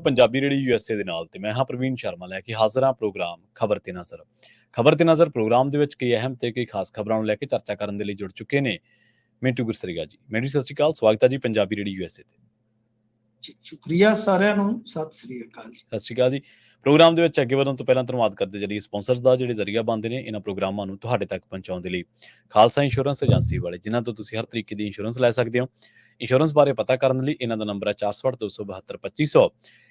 Punjabi radio USA ਦੇ ਨਾਲ ਤੇ ਮੈਂ ਹਾਂ ਪ੍ਰਵੀਨ ਸ਼ਰਮਾ ਲੈ ਕੇ ਹਾਜ਼ਰ ਹਾਂ ਪ੍ਰੋਗਰਾਮ ਖਬਰ ਤੇ ਨਜ਼ਰ। ਖਬਰ ਤੇ ਨਜ਼ਰ ਪ੍ਰੋਗਰਾਮ ਦੇ ਵਿੱਚ ਕਈ ਅਹਿਮ ਤੇ ਕਈ ਖਾਸ ਖਬਰਾਂ ਨੂੰ ਲੈ ਕੇ ਚਰਚਾ ਕਰਨ ਦੇ ਲਈ ਜੁੜ ਚੁੱਕੇ ਨੇ ਮਿੰਟੂ ਗੁਰਸਰੀਗਾ ਜੀ। ਮਿੰਟੂ ਸਤਿ ਸ਼੍ਰੀ ਅਕਾਲ, ਸਵਾਗਤ ਹੈ ਜੀ ਪੰਜਾਬੀ ਰੇਡੀਓ ਯੂਐਸਏ ਤੇ। ਜੀ ਸ਼ੁਕਰੀਆ ਸਾਰਿਆਂ ਨੂੰ, ਸਤਿ ਸ੍ਰੀ ਅਕਾਲ ਜੀ। ਸਤਿ ਸ਼੍ਰੀ ਅਕਾਲ ਜੀ। ਪ੍ਰੋਗਰਾਮ ਦੇ ਵਿੱਚ ਅੱਗੇ ਵਧਣ ਤੋਂ ਪਹਿਲਾਂ ਧੰਨਵਾਦ ਕਰਦੇ ਚੱਲੀਏ ਸਪਾਂਸਰਸ ਦਾ, ਜਿਹੜੇ ਜ਼ਰੀਆ ਬਣਦੇ ਨੇ ਇਹਨਾਂ ਪ੍ਰੋਗਰਾਮਾਂ ਨੂੰ ਤੁਹਾਡੇ ਤੱਕ ਪਹੁੰਚਾਉਣ ਦੇ ਲਈ। ਖਾਲਸਾ ਇੰਸ਼ੋਰੈਂਸ ਏਜੰਸੀ ਵਾਲੇ, ਜਿਨ੍ਹਾਂ ਤੋਂ ਤੁਸੀਂ ਹਰ ਤਰੀਕੇ ਦੀ ਇੰਸ਼ੋਰੈਂਸ ਲੈ ਸਕਦੇ ਹੋ। ਇੰਸ਼ੋਰੈਂਸ ਬਾਰੇ ਪਤਾ ਕਰਨ ਲਈ ਇਹਨਾਂ ਦਾ ਨੰਬਰ ਹੈ 468-272-2500।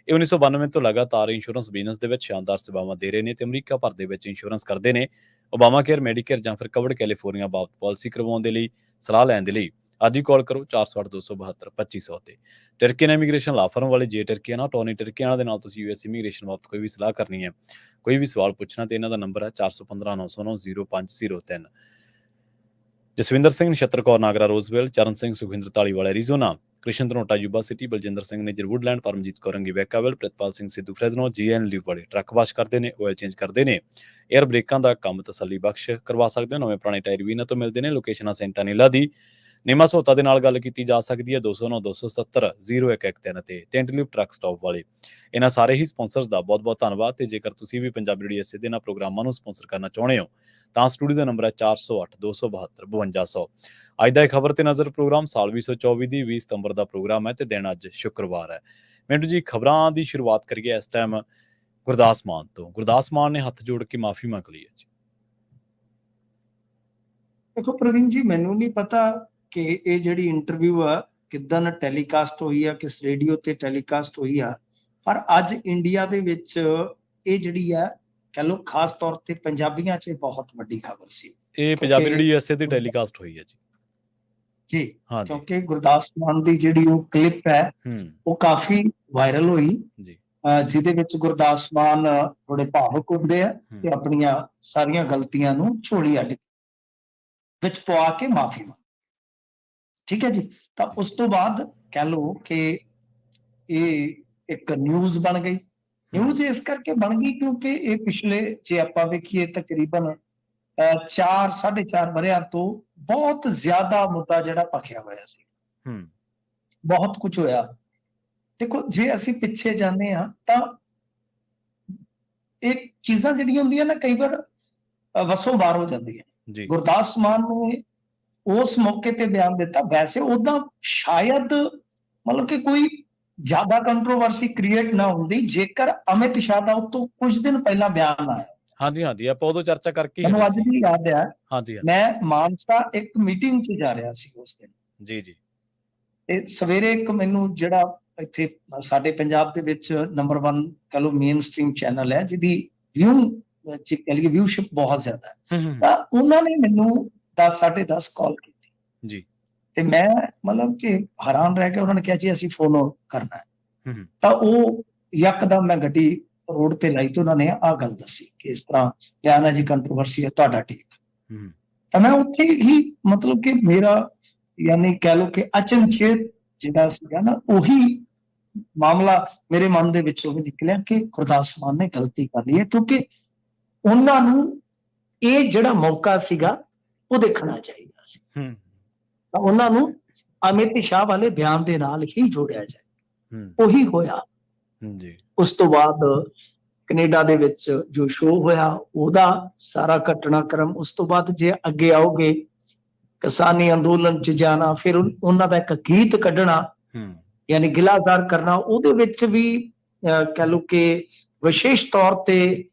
ਇਹ 1992 ਤੋਂ ਲਗਾਤਾਰ ਇੰਸ਼ੋਰੈਂਸ ਬਿਜ਼ਨਸ ਦੇ ਵਿੱਚ ਸ਼ਾਨਦਾਰ ਸੇਵਾਵਾਂ ਦੇ ਰਹੇ ਨੇ ਤੇ ਅਮਰੀਕਾ ਭਰ ਦੇ ਵਿੱਚ ਇੰਸ਼ੋਰੈਂਸ ਕਰਦੇ ਨੇ। ਓਬਾਮਾ ਕੇਅਰ, ਮੈਡੀਕੇਅਰ ਜਾਂ ਫਿਰ ਕਵਰਡ ਕੈਲੀਫੋਰਨੀਆ ਬਾਬਤ ਪਾਲਿਸੀ ਕਰਵਾਉਣ ਦੇ ਲਈ, ਸਲਾਹ ਲੈਣ ਦੇ ਲਈ ਅੱਜ ਹੀ ਕਾਲ ਕਰੋ 468-272-2500 ਤੇ। ਟਰਕੀਅਨ ਇਮੀਗ੍ਰੇਸ਼ਨ ਲਾ ਫਰਮ ਵਾਲੇ ਜੇ ਟਰਕੀਅਨ ਟੋਨੀ ਟਰਕੀਅਨ ਦੇ ਨਾਲ ਤੁਸੀਂ ਯੂਐਸ ਇਮੀਗ੍ਰੇਸ਼ਨ ਬਾਬਤ ਕੋਈ ਵੀ ਸਲਾਹ ਕਰਨੀ ਹੈ, ਕੋਈ ਵੀ ਸਵਾਲ ਪੁੱਛਣਾ ਤੇ ਇਹਨਾਂ ਦਾ ਨੰਬਰ ਹੈ 4159090503। Jaswinder Singh, Nachhattar Kaur Nagra Roswell, Charan Singh Sukhwinder Dhaliwal Arizona, Krishan Dhanota Yuba City, Baljinder Singh Nijjar Woodland, Paramjit Kaur Angi Vacaville, Pritpal Singh Sidhu Fresno, GN live ਵਾਲੇ ਟਰੱਕ ਵਾਸ਼ ਕਰਦੇ ਨੇ, ਆਇਲ ਚੇਂਜ ਕਰਦੇ ਨੇ, ਏਅਰ ਬ੍ਰੇਕਾਂ ਦਾ ਕੰਮ ਤਸੱਲੀ ਬਖਸ਼ ਕਰਵਾ ਸਕਦੇ ਹੋ। ਨਵੇਂ ਪੁਰਾਣੇ ਟਾਇਰ ਵੀ ਇਹਨਾਂ ਤੋਂ ਮਿਲਦੇ ਨੇ। ਲੋਕੇਸ਼ਨ ਸੈਂਟਾ ਨੀਲਾ ਦੀ। ਨਿਮਾ ਸਹੋਤਾ ਦੇ ਨਾਲ ਗੱਲ ਕੀਤੀ ਜਾ ਸਕਦੀ ਹੈ 209-277-0113 ਤੇ ਟੈਂਟਲਿਵ ਟਰੱਕ ਸਟਾਪ ਵਾਲੇ। ਇਹਨਾਂ ਸਾਰੇ ਹੀ ਸਪਾਂਸਰਸ ਦਾ ਬਹੁਤ ਬਹੁਤ ਧੰਨਵਾਦ। ਤੇ ਜੇਕਰ ਤੁਸੀਂ ਵੀ ਪੰਜਾਬੀ ਰੇਡੀਓ ਯੂਐਸਏ ਦੇ ਇਹਨਾਂ ਪ੍ਰੋਗਰਾਮਾਂ ਨੂੰ ਸਪਾਂਸਰ ਕਰਨਾ ਚਾਹੁੰਦੇ ਹੋ ਤਾਂ ਸਟੂਡੀਓ ਦਾ ਨੰਬਰ ਹੈ 408-272-5200। ਅੱਜ ਦਾ ਇਹ ਖਬਰ ਤੇ ਨਜ਼ਰ ਪ੍ਰੋਗਰਾਮ ਸਾਲ 2024 ਦੀ 20 ਸਤੰਬਰ ਦਾ ਪ੍ਰੋਗਰਾਮ ਹੈ ਤੇ ਦਿਨ ਅੱਜ ਸ਼ੁੱਕਰਵਾਰ ਹੈ। ਮਿੰਟੂ ਜੀ, ਖਬਰਾਂ ਦੀ ਸ਼ੁਰੂਆਤ ਕਰੀਏ ਇਸ ਟਾਈਮ ਗੁਰਦਾਸ ਮਾਨ ਤੋਂ। ਗੁਰਦਾਸ ਮਾਨ ਨੇ ਹੱਥ ਜੋੜ ਕੇ ਮਾਫੀ ਮੰਗ ਲਈ ਹੈ ਜੀ। ਦੇਖੋ ਪ੍ਰਵੀਨ ਜੀ, ਮੈਨੂੰ ਨਹੀਂ ਪਤਾ ਕਿ ਇਹ ਜਿਹੜੀ ਇੰਟਰਵਿਊ ਆ ਕਿੱਦਾਂ ਟੈਲੀਕਾਸਟ ਹੋਈ ਆ, ਕਿਸ ਰੇਡੀਓ ਤੇ ਟੈਲੀਕਾਸਟ ਹੋਈ ਆ, ਪਰ ਅੱਜ ਇੰਡੀਆ ਦੇ ਵਿੱਚ ਇਹ ਜਿਹੜੀ ਆ ਕਹ ਲੋ ਖਾਸ ਤੌਰ ਤੇ ਪੰਜਾਬੀਆਂ 'ਚ ਬਹੁਤ ਵੱਡੀ ਖਬਰ ਸੀ। ਇਹ ਪੰਜਾਬੀ ਰੇਡੀਓ ਯੂਐਸਏ ਤੇ ਟੈਲੀਕਾਸਟ ਹੋਈ ਹੈ ਜੀ। ਜੀ, ਹਾਂ, ਕਿਉਂਕਿ ਗੁਰਦਾਸ ਮਾਨ ਦੀ ਜਿਹੜੀ ਉਹ ਕਲਿੱਪ ਹੈ ਉਹ ਕਾਫੀ ਵਾਇਰਲ ਹੋਈ ਜੀ, ਜਿਹਦੇ ਵਿੱਚ ਗੁਰਦਾਸ ਮਾਨ ਥੋੜੇ ਭਾਵੁਕ ਹੁੰਦੇ ਆ ਤੇ ਆਪਣੀਆਂ ਸਾਰੀਆਂ ਗਲਤੀਆਂ ਨੂੰ ਝੋਲੀ ਅੱਡ ਵਿੱਚ ਪਵਾ ਕੇ ਮਾਫੀ ਮੰਗ। ਠੀਕ ਹੈ ਜੀ। ਤਾਂ ਉਸ ਤੋਂ ਬਾਅਦ ਕਹਿ ਲਓ ਕਿ ਇਹ ਇੱਕ ਨਿਊਜ਼ ਬਣ ਗਈ। ਨਿਊਜ਼ ਇਸ ਕਰਕੇ ਬਣ ਗਈ ਕਿਉਂਕਿ ਇਹ ਪਿਛਲੇ, ਜੇ ਆਪਾਂ ਵੇਖੀਏ, ਤਕਰੀਬਨ 4-4.5 ਵਰ੍ਹਿਆਂ ਤੋਂ ਬਹੁਤ ਜ਼ਿਆਦਾ ਮੁੱਦਾ ਜਿਹੜਾ ਭਖਿਆ ਹੋਇਆ ਸੀ। ਬਹੁਤ ਕੁਝ ਹੋਇਆ। ਦੇਖੋ, ਜੇ ਅਸੀਂ ਪਿੱਛੇ ਜਾਂਦੇ ਹਾਂ ਤਾਂ ਇਹ ਚੀਜ਼ਾਂ ਜਿਹੜੀਆਂ ਹੁੰਦੀਆਂ ਨਾ ਕਈ ਵਾਰ ਵਸੋਂ ਬਾਹਰ ਹੋ ਜਾਂਦੀਆਂ। ਗੁਰਦਾਸ ਮਾਨ ਨੇ ਉਸ ਮੌਕੇ ਤੇ ਬਿਆਨ ਦਿੱਤਾ। ਵੈਸੇ ਉਹਦਾ ਸ਼ਾਇਦ ਮਤਲਬ ਕਿ ਕੋਈ ਜ਼ਿਆਦਾ ਕੰਟਰੋਵਰਸੀ ਕ੍ਰੀਏਟ ਨਾ ਹੁੰਦੀ ਜੇਕਰ ਅਮਿਤ ਸ਼ਾਹ ਦਾ ਉਸ ਤੋਂ ਕੁਝ ਦਿਨ ਪਹਿਲਾਂ ਬਿਆਨ ਆਇਆ। ਹਾਂਜੀ, ਆਪਾਂ ਉਦੋਂ ਚਰਚਾ ਕਰਕੇ ਮੈਨੂੰ ਅੱਜ ਵੀ ਯਾਦ ਹੈ, ਮੈਂ ਮਾਨਸਾ ਇੱਕ ਮੀਟਿੰਗ 'ਚ ਜਾ ਰਿਹਾ ਸੀ ਉਸ ਦਿਨ। ਜੀ। ਤੇ ਸਵੇਰੇ ਇੱਕ ਮੈਨੂੰ ਜਿਹੜਾ ਇੱਥੇ ਸਾਡੇ ਪੰਜਾਬ ਦੇ ਵਿੱਚ ਨੰਬਰ 1 ਕਹ ਲਓ ਮੇਨ ਸਟ੍ਰੀਮ ਚੈਨਲ ਹੈ, ਜਿਹਦੀ ਵਿਊਸ਼ਿਪ ਬਹੁਤ ਜ਼ਿਆਦਾ ਹੈ, ਤਾਂ ਉਹਨਾਂ ਨੇ ਮੈਨੂੰ 10-10:30 ਕਾਲ ਕੀਤੀ ਜੀ। ਤੇ ਮੈਂ ਮਤਲਬ ਕਿ ਹੈਰਾਨ ਰਹਿ ਗਿਆ। ਉਹਨਾਂ ਨੇ ਕਿਹਾ ਜੀ ਅਸੀਂ ਫੋਲੋ ਕਰਨਾ ਹੈ। ਤਾਂ ਉਹ ਯਕਦਮ ਮੈਂ ਗੱਡੀ ਰੋਡ ਤੇ ਲਾਈ ਤੇ ਉਹਨਾਂ ਨੇ ਆਹ ਗੱਲ ਦੱਸੀ ਕਿ ਇਸ ਤਰ੍ਹਾਂ ਬਿਆਨ ਹੈ ਜੀ, ਕੰਟਰੋਵਰਸੀ ਹੈ, ਤੁਹਾਡਾ ਟੇਕ। ਤਾਂ ਮੈਂ ਉੱਥੇ ਹੀ ਮਤਲਬ ਕਿ ਮੇਰਾ ਯਾਨੀ ਕਹਿ ਲਓ ਕਿ ਅਚਨਚੇਤ ਜਿਹੜਾ ਸੀਗਾ ਨਾ, ਉਹੀ ਮਾਮਲਾ ਮੇਰੇ ਮਨ ਦੇ ਵਿੱਚੋਂ ਵੀ ਨਿਕਲਿਆ ਕਿ ਗੁਰਦਾਸ ਮਾਨ ਨੇ ਗਲਤੀ ਕਰ ਲਈ ਹੈ, ਕਿਉਂਕਿ ਉਹਨਾਂ ਨੂੰ ਇਹ ਜਿਹੜਾ ਮੌਕਾ ਸੀਗਾ ਉਹ ਦੇਖਣਾ ਚਾਹੀਦਾ ਸੀ। ਤਾਂ ਉਹਨਾਂ ਨੂੰ ਅਮਿਤ ਸ਼ਾਹ ਵਾਲੇ ਬਿਆਨ ਦੇ ਨਾਲ ਹੀ ਜੋੜਿਆ ਜਾਏ। ਉਹੀ ਹੋਇਆ ਜੀ। ਉਸ ਤੋਂ ਬਾਅਦ ਕੈਨੇਡਾ ਦੇ ਵਿੱਚ ਜੋ ਸ਼ੋਅ ਹੋਇਆ ਉਹਦਾ ਸਾਰਾ ਘਟਨਾਕ੍ਰਮ, ਉਸ ਤੋਂ ਬਾਅਦ ਜੇ ਅੱਗੇ ਆਓਗੇ ਕਿਸਾਨੀ ਅੰਦੋਲਨ 'ਚ ਜਾਣਾ, ਫਿਰ ਉਹਨਾਂ ਦਾ ਇੱਕ ਗੀਤ ਕੱਢਣਾ ਯਾਨੀ ਗਿਲਾਜ਼ਾਰ ਕਰਨਾ, ਉਹਦੇ ਵਿੱਚ ਵੀ ਕਹਿ ਲਓ ਕਿ ਵਿਸ਼ੇਸ਼ ਤੌਰ ਤੇ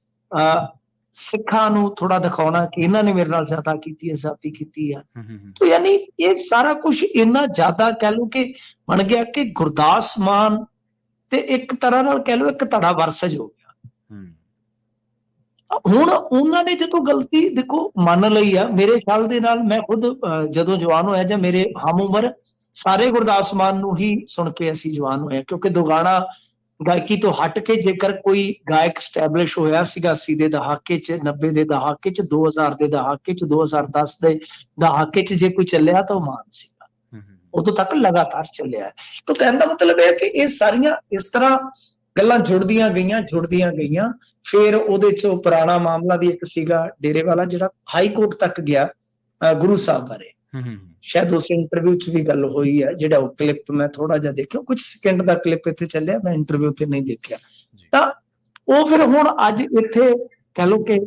ਸਿੱਖਾਂ ਨੂੰ ਥੋੜਾ ਦਿਖਾਉਣਾ ਕਿ ਇਹਨਾਂ ਨੇ ਮੇਰੇ ਨਾਲ ਜ਼ਿਆਦਾ ਕੀਤੀ ਹੈ, ਜ਼ਿਆਦਤੀ ਕੀਤੀ ਹੈ। ਤਾਂ ਯਾਨੀ ਇਹ ਸਾਰਾ ਕੁਝ ਇੰਨਾ ਜ਼ਿਆਦਾ ਕਹਿ ਲਓ ਕਿ ਬਣ ਗਿਆ ਕਿ ਗੁਰਦਾਸ ਮਾਨ ਤੇ ਇੱਕ ਤਰ੍ਹਾਂ ਨਾਲ ਕਹਿ ਲਓ ਇੱਕ ਧੜਾ ਵਰਸਜ ਹੋ ਗਿਆ। ਹੁਣ ਉਹਨਾਂ ਨੇ ਜਦੋਂ ਗਲਤੀ ਦੇਖੋ ਮੰਨ ਲਈ ਆ, ਮੇਰੇ ਖਿਆਲ ਦੇ ਨਾਲ ਮੈਂ ਖੁਦ ਜਦੋਂ ਜਵਾਨ ਹੋਇਆ ਜਾਂ ਮੇਰੇ ਹਮ ਉਮਰ ਸਾਰੇ ਗੁਰਦਾਸ ਮਾਨ ਨੂੰ ਹੀ ਸੁਣ ਕੇ ਅਸੀਂ ਜਵਾਨ ਹੋਏ, ਕਿਉਂਕਿ ਦੁਗਾਣਾ ਗਾਇਕੀ ਤੋਂ ਹਟ ਕੇ ਜੇਕਰ ਕੋਈ ਗਾਇਕ ਸਟੈਬਲਿਸ਼ ਹੋਇਆ ਸੀਗਾ 80 ਦੇ ਦਹਾਕੇ 'ਚ, 90 ਦੇ ਦਹਾਕੇ 'ਚ, 2000 ਦੇ ਦਹਾਕੇ 'ਚ, 2010 ਦੇ ਦਹਾਕੇ 'ਚ ਜੇ ਕੋਈ ਚੱਲਿਆ ਤਾਂ ਉਹ ਮਾਨ ਸੀਗਾ। ਉਦੋਂ ਤੱਕ ਲਗਾਤਾਰ ਚੱਲਿਆ। ਤਾਂ ਕਹਿਣ ਦਾ ਮਤਲਬ ਹੈ ਕਿ ਇਹ ਸਾਰੀਆਂ ਇਸ ਤਰ੍ਹਾਂ ਗੱਲਾਂ ਜੁੜਦੀਆਂ ਗਈਆਂ। ਫਿਰ ਉਹਦੇ 'ਚ ਪੁਰਾਣਾ ਮਾਮਲਾ ਵੀ ਇੱਕ ਸੀਗਾ ਡੇਰੇ ਵਾਲਾ, ਜਿਹੜਾ ਹਾਈ ਕੋਰਟ ਤੱਕ ਗਿਆ ਗੁਰੂ ਸਾਹਿਬ ਬਾਰੇ। ਸ਼ਾਇਦ ਉਸ ਇੰਟਰਵਿਊ 'ਚ ਵੀ ਗੱਲ ਹੋਈ ਹੈ, ਜਿਹੜਾ ਉਹ ਕਲਿੱਪ ਮੈਂ ਥੋੜਾ ਜਿਹਾ ਦੇਖਿਆ, ਕੁਝ ਸਕਿੰਟ ਦਾ ਕਲਿੱਪ ਇੱਥੇ ਚੱਲਿਆ, ਮੈਂ ਇੰਟਰਵਿਊ ਤੇ ਨਹੀਂ ਦੇਖਿਆ। ਤਾਂ ਉਹ ਫਿਰ ਹੁਣ ਅੱਜ ਇੱਥੇ ਕਹਿ ਲਓ ਕਿ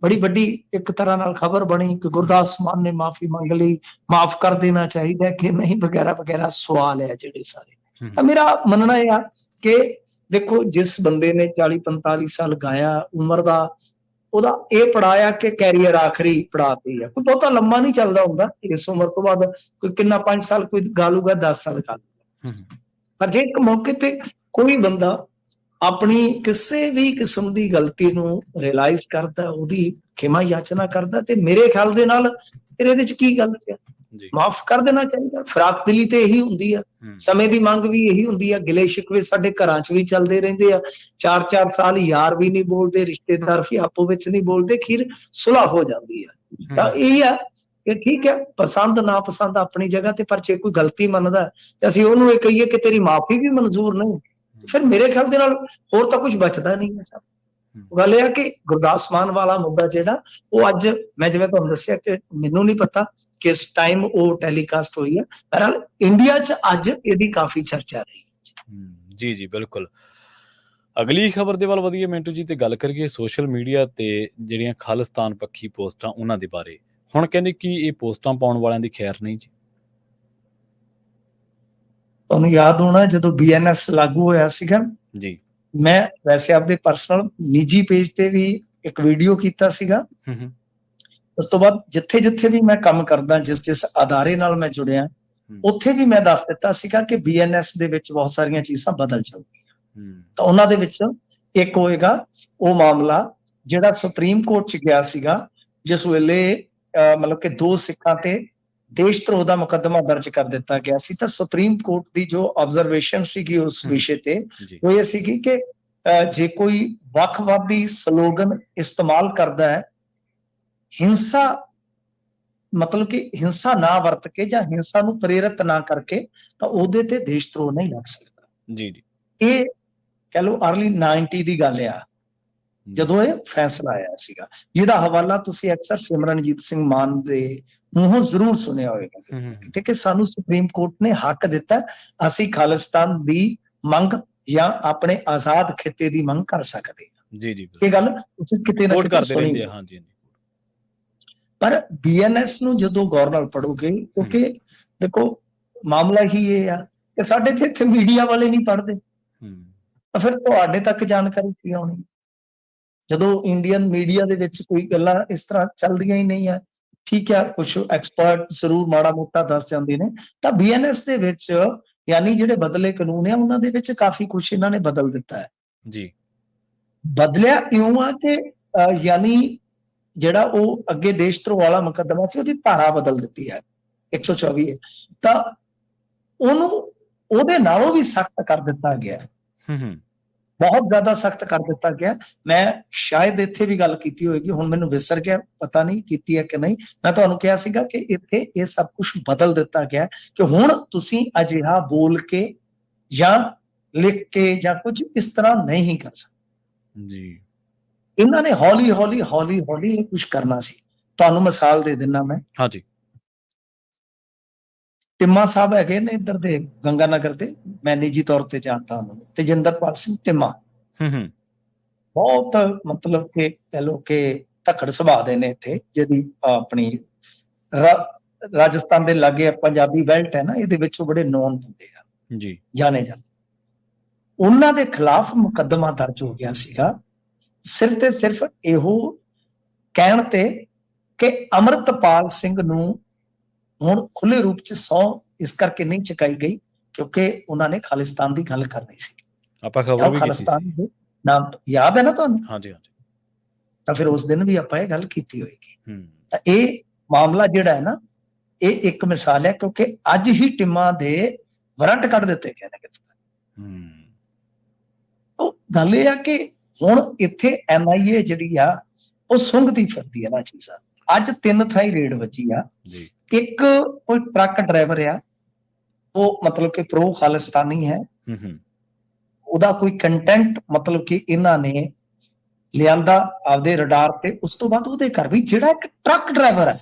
ਬੜੀ ਵੱਡੀ ਇੱਕ ਤਰ੍ਹਾਂ ਨਾਲ ਖਬਰ ਬਣੀ ਕਿ ਗੁਰਦਾਸ ਮਾਨ ਨੇ ਮਾਫੀ ਮੰਗ ਲਈ, ਮਾਫ ਕਰ ਦੇਣਾ ਚਾਹੀਦਾ ਕਿ ਨਹੀਂ, ਵਗੈਰਾ ਵਗੈਰਾ ਸਵਾਲ ਹੈ ਜਿਹੜੇ ਸਾਰੇ। ਤਾਂ ਮੇਰਾ ਮੰਨਣਾ ਇਹ ਆ ਕਿ ਦੇਖੋ, ਜਿਸ ਬੰਦੇ ਨੇ 40-45 ਸਾਲ ਗਾਇਆ, ਉਮਰ ਦਾ ਉਹਦਾ ਇਹ ਪੜਾਇਆ ਕਿ ਕੈਰੀਅਰ ਆਖਰੀ ਪੜਾਅ ਤੇ ਆ, ਕੋਈ ਬਹੁਤਾ ਲੰਮਾ ਨਹੀਂ ਚੱਲਦਾ ਹੁੰਦਾ। ਇਸ ਉਮਰ ਤੋਂ ਬਾਅਦ ਕੋਈ ਕਿੰਨਾ 5 ਸਾਲ ਕੋਈ ਗਾ ਲੂਗਾ, 10 ਸਾਲ ਗਾ ਲੂਗਾ। ਪਰ ਜੇ ਇੱਕ ਮੌਕੇ ਤੇ ਕੋਈ ਬੰਦਾ ਆਪਣੀ ਕਿਸੇ ਵੀ ਕਿਸਮ ਦੀ ਗਲਤੀ ਨੂੰ ਰਿਅਲਾਈਜ਼ ਕਰਦਾ, ਉਹਦੀ ਖਿਮਾ ਯਾਚਨਾ ਕਰਦਾ, ਤੇ ਮੇਰੇ ਖਿਆਲ ਦੇ ਨਾਲ ਫਿਰ ਇਹਦੇ ਚ ਕੀ ਗੱਲ ਹੈ, ਮਾਫ ਕਰ ਦੇਣਾ ਚਾਹੀਦਾ। ਫਰਾਕ ਦਿਲੀ ਤੇ ਇਹੀ ਹੁੰਦੀ ਆ, ਸਮੇਂ ਦੀ ਮੰਗ ਵੀ ਇਹੀ ਹੁੰਦੀ ਆ। ਗਿਲੇ ਸ਼ਿਕਵੇ ਸਾਡੇ ਘਰਾਂ ਚ ਵੀ ਚੱਲਦੇ ਰਹਿੰਦੇ ਆ, 4-4 ਸਾਲ ਯਾਰ ਵੀ ਨਹੀਂ ਬੋਲਦੇ, ਰਿਸ਼ਤੇਦਾਰ ਵੀ ਆਪੋ ਵਿੱਚ ਨਹੀਂ ਬੋਲਦੇ, ਖੀਰ ਸੁਲ੍ਹਾ ਹੋ ਜਾਂਦੀ ਆ। ਤਾਂ ਇਹ ਆ ਕਿ ਠੀਕ ਹੈ, ਪਸੰਦ ਨਾ ਪਸੰਦ ਆਪਣੀ ਜਗ੍ਹਾ ਤੇ, ਪਰ ਜੇ ਕੋਈ ਗਲਤੀ ਮੰਨਦਾ ਤੇ ਅਸੀਂ ਉਹਨੂੰ ਇਹ ਕਹੀਏ ਕਿ ਤੇਰੀ ਮਾਫੀ ਵੀ ਮਨਜ਼ੂਰ ਨਹੀਂ, ਫਿਰ ਮੇਰੇ ਖਿਆਲ ਦੇ ਨਾਲ ਹੋਰ ਤਾਂ ਕੁਝ ਬਚਦਾ ਨਹੀਂ ਹੈ। ਸਭ ਗੱਲ ਇਹ ਆ ਕਿ ਗੁਰਦਾਸ ਮਾਨ ਵਾਲਾ ਮੁੱਦਾ ਜਿਹੜਾ, ਉਹ ਅੱਜ ਮੈਂ ਜਿਵੇਂ ਤੁਹਾਨੂੰ ਦੱਸਿਆ ਕਿ ਮੈਨੂੰ ਨਹੀਂ ਪਤਾ ਕਿਸ ਟਾਈਮ ਉਹ ਟੈਲੀਕਾਸਟ ਹੋਈ ਹੈ, ਬਹਰਹਾਲ ਇੰਡੀਆ 'ਚ ਅੱਜ ਇਹਦੀ ਕਾਫੀ ਚਰਚਾ ਰਹੀ। ਜੀ ਜੀ ਬਿਲਕੁਲ। ਅਗਲੀ ਖਬਰ ਦੇ ਵੱਲ ਵਧੀਆ ਮਿੰਟੂ ਜੀ, ਤੇ ਗੱਲ ਕਰੀਏ ਸੋਸ਼ਲ ਮੀਡੀਆ ਤੇ ਜਿਹੜੀਆਂ ਖਾਲਿਸਤਾਨ ਪੱਖੀ ਪੋਸਟਾਂ ਉਹਨਾਂ ਦੇ ਬਾਰੇ। ਹੁਣ ਕਹਿੰਦੇ ਕਿ ਇਹ ਪੋਸਟਾਂ ਪਾਉਣ ਵਾਲਿਆਂ ਦੀ ਖੈਰ ਨਹੀਂ ਜੀ। ਤੁਹਾਨੂੰ ਯਾਦ ਹੋਣਾ ਜਦੋਂ BNS ਲਾਗੂ ਹੋਇਆ ਸੀਗਾ ਜੀ, ਮੈਂ ਵੈਸੇ ਆਪਦੇ ਪਰਸਨਲ ਨਿੱਜੀ ਪੇਜ ਤੇ ਵੀ ਇੱਕ ਵੀਡੀਓ ਕੀਤਾ ਸੀਗਾ। ਉਸ ਤੋਂ ਬਾਅਦ ਜਿੱਥੇ ਜਿੱਥੇ ਵੀ ਮੈਂ ਕੰਮ ਕਰਦਾ, ਜਿਸ ਅਦਾਰੇ ਨਾਲ ਮੈਂ ਜੁੜਿਆ, ਉੱਥੇ ਵੀ ਮੈਂ ਦੱਸ ਦਿੱਤਾ ਸੀਗਾ ਕਿ BNS ਦੇ ਵਿੱਚ ਬਹੁਤ ਸਾਰੀਆਂ ਚੀਜ਼ਾਂ ਬਦਲ ਜਾਊਗੀਆਂ। ਤਾਂ ਉਹਨਾਂ ਦੇ ਵਿੱਚ ਇੱਕ ਹੋਏਗਾ ਉਹ ਮਾਮਲਾ ਜਿਹੜਾ ਸੁਪਰੀਮ ਕੋਰਟ 'ਚ ਗਿਆ ਸੀਗਾ, ਜਿਸ ਵੇਲੇ ਮਤਲਬ ਕਿ 2 ਸਿੱਖਾਂ ਤੇ ਦੇਸ਼ ਧਰੋਹ ਦਾ ਮੁਕੱਦਮਾ ਦਰਜ ਕਰ ਦਿੱਤਾ ਗਿਆ ਸੀ। ਤਾਂ ਸੁਪਰੀਮ ਕੋਰਟ ਦੀ ਜੋ ਆਬਜ਼ਰਵੇਸ਼ਨ ਸੀਗੀ ਉਸ ਵਿਸ਼ੇ ਤੇ ਉਹ ਇਹ ਸੀਗੀ ਕਿ ਜੇ ਕੋਈ ਵੱਖਵਾਦੀ ਸਲੋਗਨ ਇਸਤੇਮਾਲ ਕਰਦਾ ਹੈ, ਹਿੰਸਾ ਮਤਲਬ ਕਿ ਹਿੰਸਾ ਨਾ ਵਰਤ ਕੇ ਜਾਂ ਹਿੰਸਾ ਨੂੰ ਪ੍ਰੇਰਿਤ ਨਾ ਕਰਕੇ, ਤਾਂ ਉਹਦੇ ਤੇ ਦੇਸ਼ ਧਰੋਹ ਨਹੀਂ ਲੱਗ ਸਕਦਾ। ਜੀ ਜੀ, ਇਹ ਕਹਿ ਲਓ ਅਰਲੀ 90 ਦੀ ਗੱਲ ਆ ਜਦੋਂ ਇਹ ਫੈਸਲਾ ਆਇਆ ਸੀਗਾ, ਜਿਹਦਾ ਹਵਾਲਾ ਤੁਸੀਂ ਅਕਸਰ ਸਿਮਰਨਜੀਤ ਸਿੰਘ ਮਾਨ ਦੇ ਮੂੰਹੋਂ ਜ਼ਰੂਰ ਸੁਣਿਆ ਹੋਵੇਗਾ ਕਿ ਸਾਨੂੰ ਸੁਪਰੀਮ ਕੋਰਟ ਨੇ ਹੱਕ ਦਿੱਤਾ, ਅਸੀਂ ਖਾਲਿਸਤਾਨ ਦੀ ਮੰਗ ਜਾਂ ਆਪਣੇ ਆਜ਼ਾਦ ਖਿੱਤੇ ਦੀ ਮੰਗ ਕਰ ਸਕਦੇ ਹਾਂ। ਜੀ ਜੀ, ਇਹ ਗੱਲ ਤੁਸੀਂ ਕਿਤੇ ਨਾ ਕਿਤੇ ਸੁਣੀ। ਹਾਂਜੀ, ਪਰ BNS ਨੂੰ ਜਦੋਂ ਗੌਰ ਨਾਲ ਪੜੋਗੇ, ਕਿਉਂਕਿ ਦੇਖੋ ਮਾਮਲਾ ਹੀ ਇਹ ਆ ਕਿ ਸਾਡੇ ਇੱਥੇ ਮੀਡੀਆ ਵਾਲੇ ਨਹੀਂ ਪੜ੍ਹਦੇ, ਤਾਂ ਫਿਰ ਤੁਹਾਡੇ ਤੱਕ ਜਾਣਕਾਰੀ ਕੀ ਆਉਣੀ ਜਦੋਂ ਇੰਡੀਅਨ ਮੀਡੀਆ ਦੇ ਵਿੱਚ ਕੋਈ ਗੱਲਾਂ ਇਸ ਤਰ੍ਹਾਂ ਚੱਲਦੀਆਂ ਹੀ ਨਹੀਂ ਆ। ਠੀਕ ਆ, ਕੁਝ ਐਕਸਪਰਟ ਜ਼ਰੂਰ ਮਾੜਾ ਮੋਟਾ ਦੱਸ ਜਾਂਦੇ ਨੇ, ਤਾਂ BNS ਦੇ ਵਿੱਚ ਯਾਨੀ ਜਿਹੜੇ ਬਦਲੇ ਕਾਨੂੰਨ ਆ ਉਹਨਾਂ ਦੇ ਵਿੱਚ ਕਾਫੀ ਕੁਝ ਇਹਨਾਂ ਨੇ ਬਦਲ ਦਿੱਤਾ ਹੈ। ਜੀ, ਬਦਲਿਆ ਇਉਂ ਆ ਕਿ ਯਾਨੀ ਜਿਹੜਾ ਉਹ ਅੱਗੇ ਦੇਸ਼ ਧਰੋਹ ਵਾਲਾ ਮੁਕੱਦਮਾ ਸੀ, ਉਹਦੀ ਧਾਰਾ ਬਦਲ ਦਿੱਤੀ ਹੈ 124, ਤਾਂ ਉਹਨੂੰ ਉਹਦੇ ਨਾਲੋਂ ਵੀ ਸਖਤ ਕਰ ਦਿੱਤਾ ਗਿਆ। ਬਹੁਤ ਜ਼ਿਆਦਾ ਸਖਤ ਕਰ ਦਿੱਤਾ ਗਿਆ। ਮੈਂ ਸ਼ਾਇਦ ਇੱਥੇ ਵੀ ਗੱਲ ਕੀਤੀ ਹੋਏਗੀ, ਹੁਣ ਮੈਨੂੰ ਵਿਸਰ ਗਿਆ, ਪਤਾ ਨਹੀਂ ਕੀਤੀ ਹੈ ਕਿ ਨਹੀਂ। ਮੈਂ ਤੁਹਾਨੂੰ ਕਿਹਾ ਸੀਗਾ ਕਿ ਇੱਥੇ ਇਹ ਸਭ ਕੁਝ ਬਦਲ ਦਿੱਤਾ ਗਿਆ ਕਿ ਹੁਣ ਤੁਸੀਂ ਅਜਿਹਾ ਬੋਲ ਕੇ ਜਾਂ ਲਿਖ ਕੇ ਜਾਂ ਕੁਝ ਇਸ ਤਰ੍ਹਾਂ ਨਹੀਂ ਕਰ ਸਕਦੇ। ਜੀ, ਇਹਨਾਂ ਨੇ ਹੌਲੀ ਹੌਲੀ ਇਹ ਕੁਝ ਕਰਨਾ ਸੀ। ਤੁਹਾਨੂੰ ਮਿਸਾਲ ਦੇ ਦਿੰਦਾ ਮੈਂ। ਹਾਂਜੀ, ਟਿੰਮਾ ਸਾਹਿਬ ਹੈਗੇ ਨੇ ਇੱਧਰ ਦੇ ਗੰਗਾ ਨਗਰ ਦੇ, ਮੈਂ ਨਿੱਜੀ ਤੌਰ ਤੇ ਜਾਣਦਾ ਉਹਨਾਂ ਨੂੰ, ਤੇਜਿੰਦਰਪਾਲ ਸਿੰਘ ਟਿੰਮਾ। ਬਹੁਤ ਮਤਲਬ ਕਿ ਕਹਿ ਲਓ ਕਿ ਧੱਕੜ ਸੁਭਾਅ ਦੇ ਨੇ ਇੱਥੇ, ਜਿਹਦੀ ਆਪਣੀ ਰਾਜਸਥਾਨ ਦੇ ਲਾਗੇ ਪੰਜਾਬੀ ਬੈਲਟ ਹੈ ਨਾ, ਇਹਦੇ ਵਿੱਚ ਉਹ ਬੜੇ ਨੋਨ ਬੰਦੇ ਆ, ਜੀ, ਜਾਣੇ ਜਾਂਦੇ। ਉਹਨਾਂ ਦੇ ਖਿਲਾਫ ਮੁਕੱਦਮਾ ਦਰਜ ਹੋ ਗਿਆ ਸੀਗਾ ਸਿਰਫ ਤੇ ਸਿਰਫ ਇਹੋ ਕਹਿਣ ਤੇ ਕਿ ਅੰਮ੍ਰਿਤਪਾਲ ਸਿੰਘ ਨੂੰ ਹੁਣ ਖੁੱਲੇ ਰੂਪ ਚ ਸਹੁੰ ਇਸ ਕਰਕੇ ਨਹੀਂ ਚੁਕਾਈ ਗਈ ਕਿਉਂਕਿ ਉਹਨਾਂ ਨੇ ਖਾਲਿਸਤਾਨ ਦੀ ਗੱਲ ਕਰਨੀ ਸੀ। ਆਪਾਂ ਖਬਰ ਵੀ ਕੀਤੀ ਸੀ, ਨਾਮ ਯਾਦ ਹੈ ਨਾ ਤੁਹਾਨੂੰ? ਹਾਂਜੀ ਹਾਂਜੀ। ਤਾਂ ਫਿਰ ਉਸ ਦਿਨ ਵੀ ਆਪਾਂ ਇਹ ਗੱਲ ਕੀਤੀ ਹੋਏਗੀ। ਤਾਂ ਇਹ ਮਾਮਲਾ ਜਿਹੜਾ ਹੈ ਨਾ, ਇਹ ਇੱਕ ਮਿਸਾਲ ਹੈ ਕਿਉਂਕਿ ਅੱਜ ਹੀ ਟੀਮਾਂ ਦੇ ਵਾਰੰਟ ਕੱਢ ਦਿੱਤੇ ਗਏ ਨੇ। ਉਹ ਗੱਲ ਇਹ ਆ ਕਿ ਹੁਣ ਇੱਥੇ NIA ਜਿਹੜੀ ਆ ਉਹ ਸੁੰਘਦੀ ਫਿਰਦੀ ਹੈ ਨਾ ਚੀਜ਼ਾਂ। ਅੱਜ 3 ਥਾਈਂ ਰੇਡ ਵੱਜੀ ਆ। ਇੱਕ ਕੋਈ ਟਰੱਕ ਡਰਾਈਵਰ ਆ, ਉਹ ਮਤਲਬ ਕਿ ਪ੍ਰੋ ਖਾਲਿਸਤਾਨੀ ਹੈ। ਉਹਦਾ ਕੋਈ ਕੰਟੈਂਟ ਮਤਲਬ ਕਿ ਇਹਨਾਂ ਨੇ ਲਿਆਂਦਾ ਆਪਦੇ ਰਡਾਰ ਤੇ। ਉਸ ਤੋਂ ਬਾਅਦ ਉਹਦੇ ਘਰ ਵੀ ਜਿਹੜਾ ਇੱਕ ਟਰੱਕ ਡਰਾਈਵਰ ਹੈ,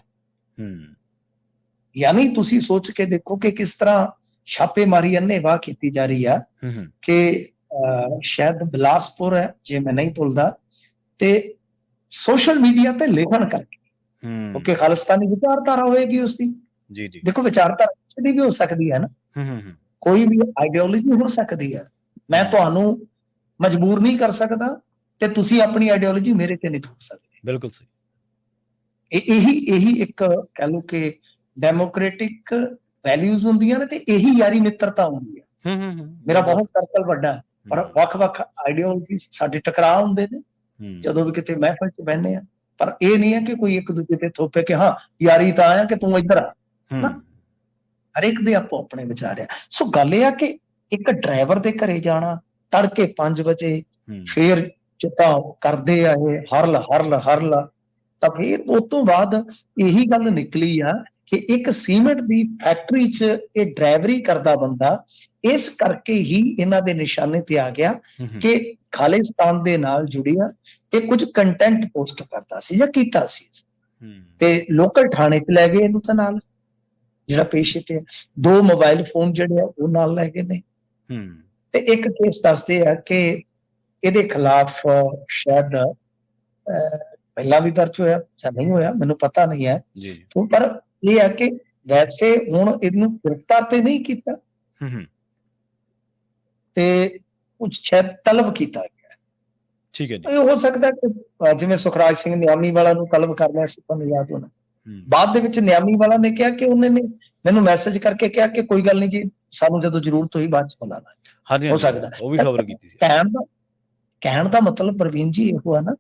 ਯਾਨੀ ਤੁਸੀਂ ਸੋਚ ਕੇ ਦੇਖੋ ਕਿ ਕਿਸ ਤਰ੍ਹਾਂ ਛਾਪੇਮਾਰੀ ਅੰਨ੍ਹੇਵਾਹ ਕੀਤੀ ਜਾ ਰਹੀ ਆ ਕਿ ਸ਼ਾਇਦ ਬਿਲਾਸਪੁਰ ਹੈ ਜੇ ਮੈਂ ਨਹੀਂ ਭੁੱਲਦਾ, ਤੇ ਸੋਸ਼ਲ ਮੀਡੀਆ ਤੇ ਲਿਖਣ ਕਰਕੇ, ਕਿਉਂਕਿ ਖਾਲਿਸਤਾਨੀ ਵਿਚਾਰਧਾਰਾ ਹੋਏਗੀ ਉਸਦੀ। ਜੀ ਜੀ, ਦੇਖੋ ਵਿਚਾਰਧਾਰਾ ਕਿਸੇ ਦੀ ਵੀ ਹੋ ਸਕਦੀ ਹੈ ਨਾ, ਕੋਈ ਵੀ ਆਈਡੀਓਲੋਜੀ ਹੋ ਸਕਦੀ ਹੈ। ਮੈਂ ਤੁਹਾਨੂੰ ਮਜਬੂਰ ਨਹੀਂ ਕਰ ਸਕਦਾ ਤੇ ਤੁਸੀਂ ਆਪਣੀ ਆਈਡੀਓਲੋਜੀ ਮੇਰੇ ਤੇ ਨਹੀਂ ਥੋਪ ਸਕਦੇ। ਬਿਲਕੁਲ ਸਹੀ। ਇਹੀ ਇੱਕ ਕਹਿ ਲਓ ਕਿ ਡੈਮੋਕ੍ਰੈਟਿਕ ਵੈਲਿਊਜ਼ ਹੁੰਦੀਆਂ ਨੇ, ਤੇ ਇਹੀ ਯਾਰੀ ਮਿੱਤਰਤਾ ਹੁੰਦੀ ਹੈ। ਮੇਰਾ ਬਹੁਤ ਸਰਕਲ ਵੱਡਾ, ਪਰ ਵੱਖ-ਵੱਖ ਆਈਡੀਓਲੋਜੀ ਸਾਡੇ ਟਕਰਾਅ ਹੁੰਦੇ ਨੇ ਜਦੋਂ ਵੀ ਕਿਤੇ ਮਹਿਫਲ ਚ ਬਹਿੰਦੇ ਆ, ਪਰ ਇਹ ਨਹੀਂ ਹੈ ਕਿ ਕੋਈ ਇੱਕ ਦੂਜੇ ਤੇ ਥੋਪੇ ਕਿ ਹਾਂ ਯਾਰੀ ਤਾਂ ਆ ਕਿ ਤੂੰ ਇੱਧਰ ਆ। ਹਰੇਕ ਦੇ ਆਪੋ ਆਪਣੇ ਵਿਚਾਰ ਆ। ਸੋ ਗੱਲ ਇਹ ਆ ਕਿ ਇੱਕ ਡਰਾਈਵਰ ਦੇ ਘਰੇ ਜਾਣਾ ਤੜਕੇ 5 ਵਜੇ, ਫੇਰ ਚਿੱਟਾ ਕਰਦੇ ਆ ਇਹ ਹਰਲ, ਤਾਂ ਫਿਰ ਉਸ ਤੋਂ ਬਾਅਦ ਇਹੀ ਗੱਲ ਨਿਕਲੀ ਆ ਕਿ ਇੱਕ ਸੀਮੈਂਟ ਦੀ ਫੈਕਟਰੀ 'ਚ ਇਹ ਡਰਾਈਵਰੀ ਕਰਦਾ ਬੰਦਾ ਇਸ ਕਰਕੇ ਹੀ ਇਹਨਾਂ ਦੇ ਨਿਸ਼ਾਨੇ ਤੇ ਆ ਗਿਆ ਕਿ ਖਾਲਿਸਤਾਨ ਦੇ ਨਾਲ ਜੁੜਿਆ ਇਹ ਕੁਝ ਕੰਟੈਂਟ ਪੋਸਟ ਕਰਦਾ ਸੀ ਜਾਂ ਕੀਤਾ ਸੀ, ਤੇ ਲੋਕਲ ਥਾਣੇ 'ਚ ਲੈ ਗਏ ਇਹਨੂੰ ਤਾਂ ਨਾਲ, ਜਿਹੜਾ ਪੇਸ਼ੇ ਤੇ 2 ਮੋਬਾਈਲ ਫੋਨ ਜਿਹੜੇ ਆ ਉਹ ਨਾਲ ਲੈ ਗਏ ਨੇ। ਤੇ ਇੱਕ ਕੇਸ ਦੱਸਦੇ ਆ ਕਿ ਇਹਦੇ ਖਿਲਾਫ ਸ਼ਾਇਦ ਪਹਿਲਾਂ ਵੀ ਦਰਜ ਹੋਇਆ ਜਾਂ ਨਹੀਂ ਹੋਇਆ, ਮੈਨੂੰ ਪਤਾ ਨਹੀਂ ਹੈ, ਪਰ ਇਹ ਹੈ ਕਿ ਵੈਸੇ ਹੁਣ ਇਹਨੂੰ ਗ੍ਰਿਫਤਾਰ ਤੇ ਨਹੀਂ ਕੀਤਾ, ਤੇ ਕੁਝ ਸ਼ਾਇਦ ਤਲਬ ਕੀਤਾ ਗਿਆ। ਠੀਕ ਹੈ ਜੀ। ਇਹ ਹੋ ਸਕਦਾ ਕਿ ਜਿਵੇਂ ਸੁਖਰਾਜ ਸਿੰਘ ਨਿਆਮੀ ਵਾਲਾ ਨੂੰ ਤਲਬ ਕਰ ਲਿਆ ਸੀ, ਤੁਹਾਨੂੰ ਯਾਦ ਹੋਣਾ। ਬਾਅਦ ਦੇ ਵਿੱਚ ਨਿਆਮੀ ਵਾਲਾ ਨੇ ਕਿਹਾ ਕਿ ਉਹਨੇ ਨੇ ਮੈਨੂੰ ਮੈਸੇਜ ਕਰਕੇ ਕਿਹਾ ਕਿ ਕੋਈ ਗੱਲ ਨਹੀਂ ਜੀ, ਸਾਨੂੰ ਜਦੋਂ ਜ਼ਰੂਰਤ ਹੋਈ ਬਾਅਦ ਚ ਬੁਲਾ ਲਾਂਗੇ। ਹੋ ਸਕਦਾ ਉਹ ਵੀ ਖਬਰ ਕੀਤੀ ਸੀ। ਕਹਿਣ ਦਾ ਮਤਲਬ ਪ੍ਰਵੀਨ ਜੀ ਇਹੋ ਆ ਨਾ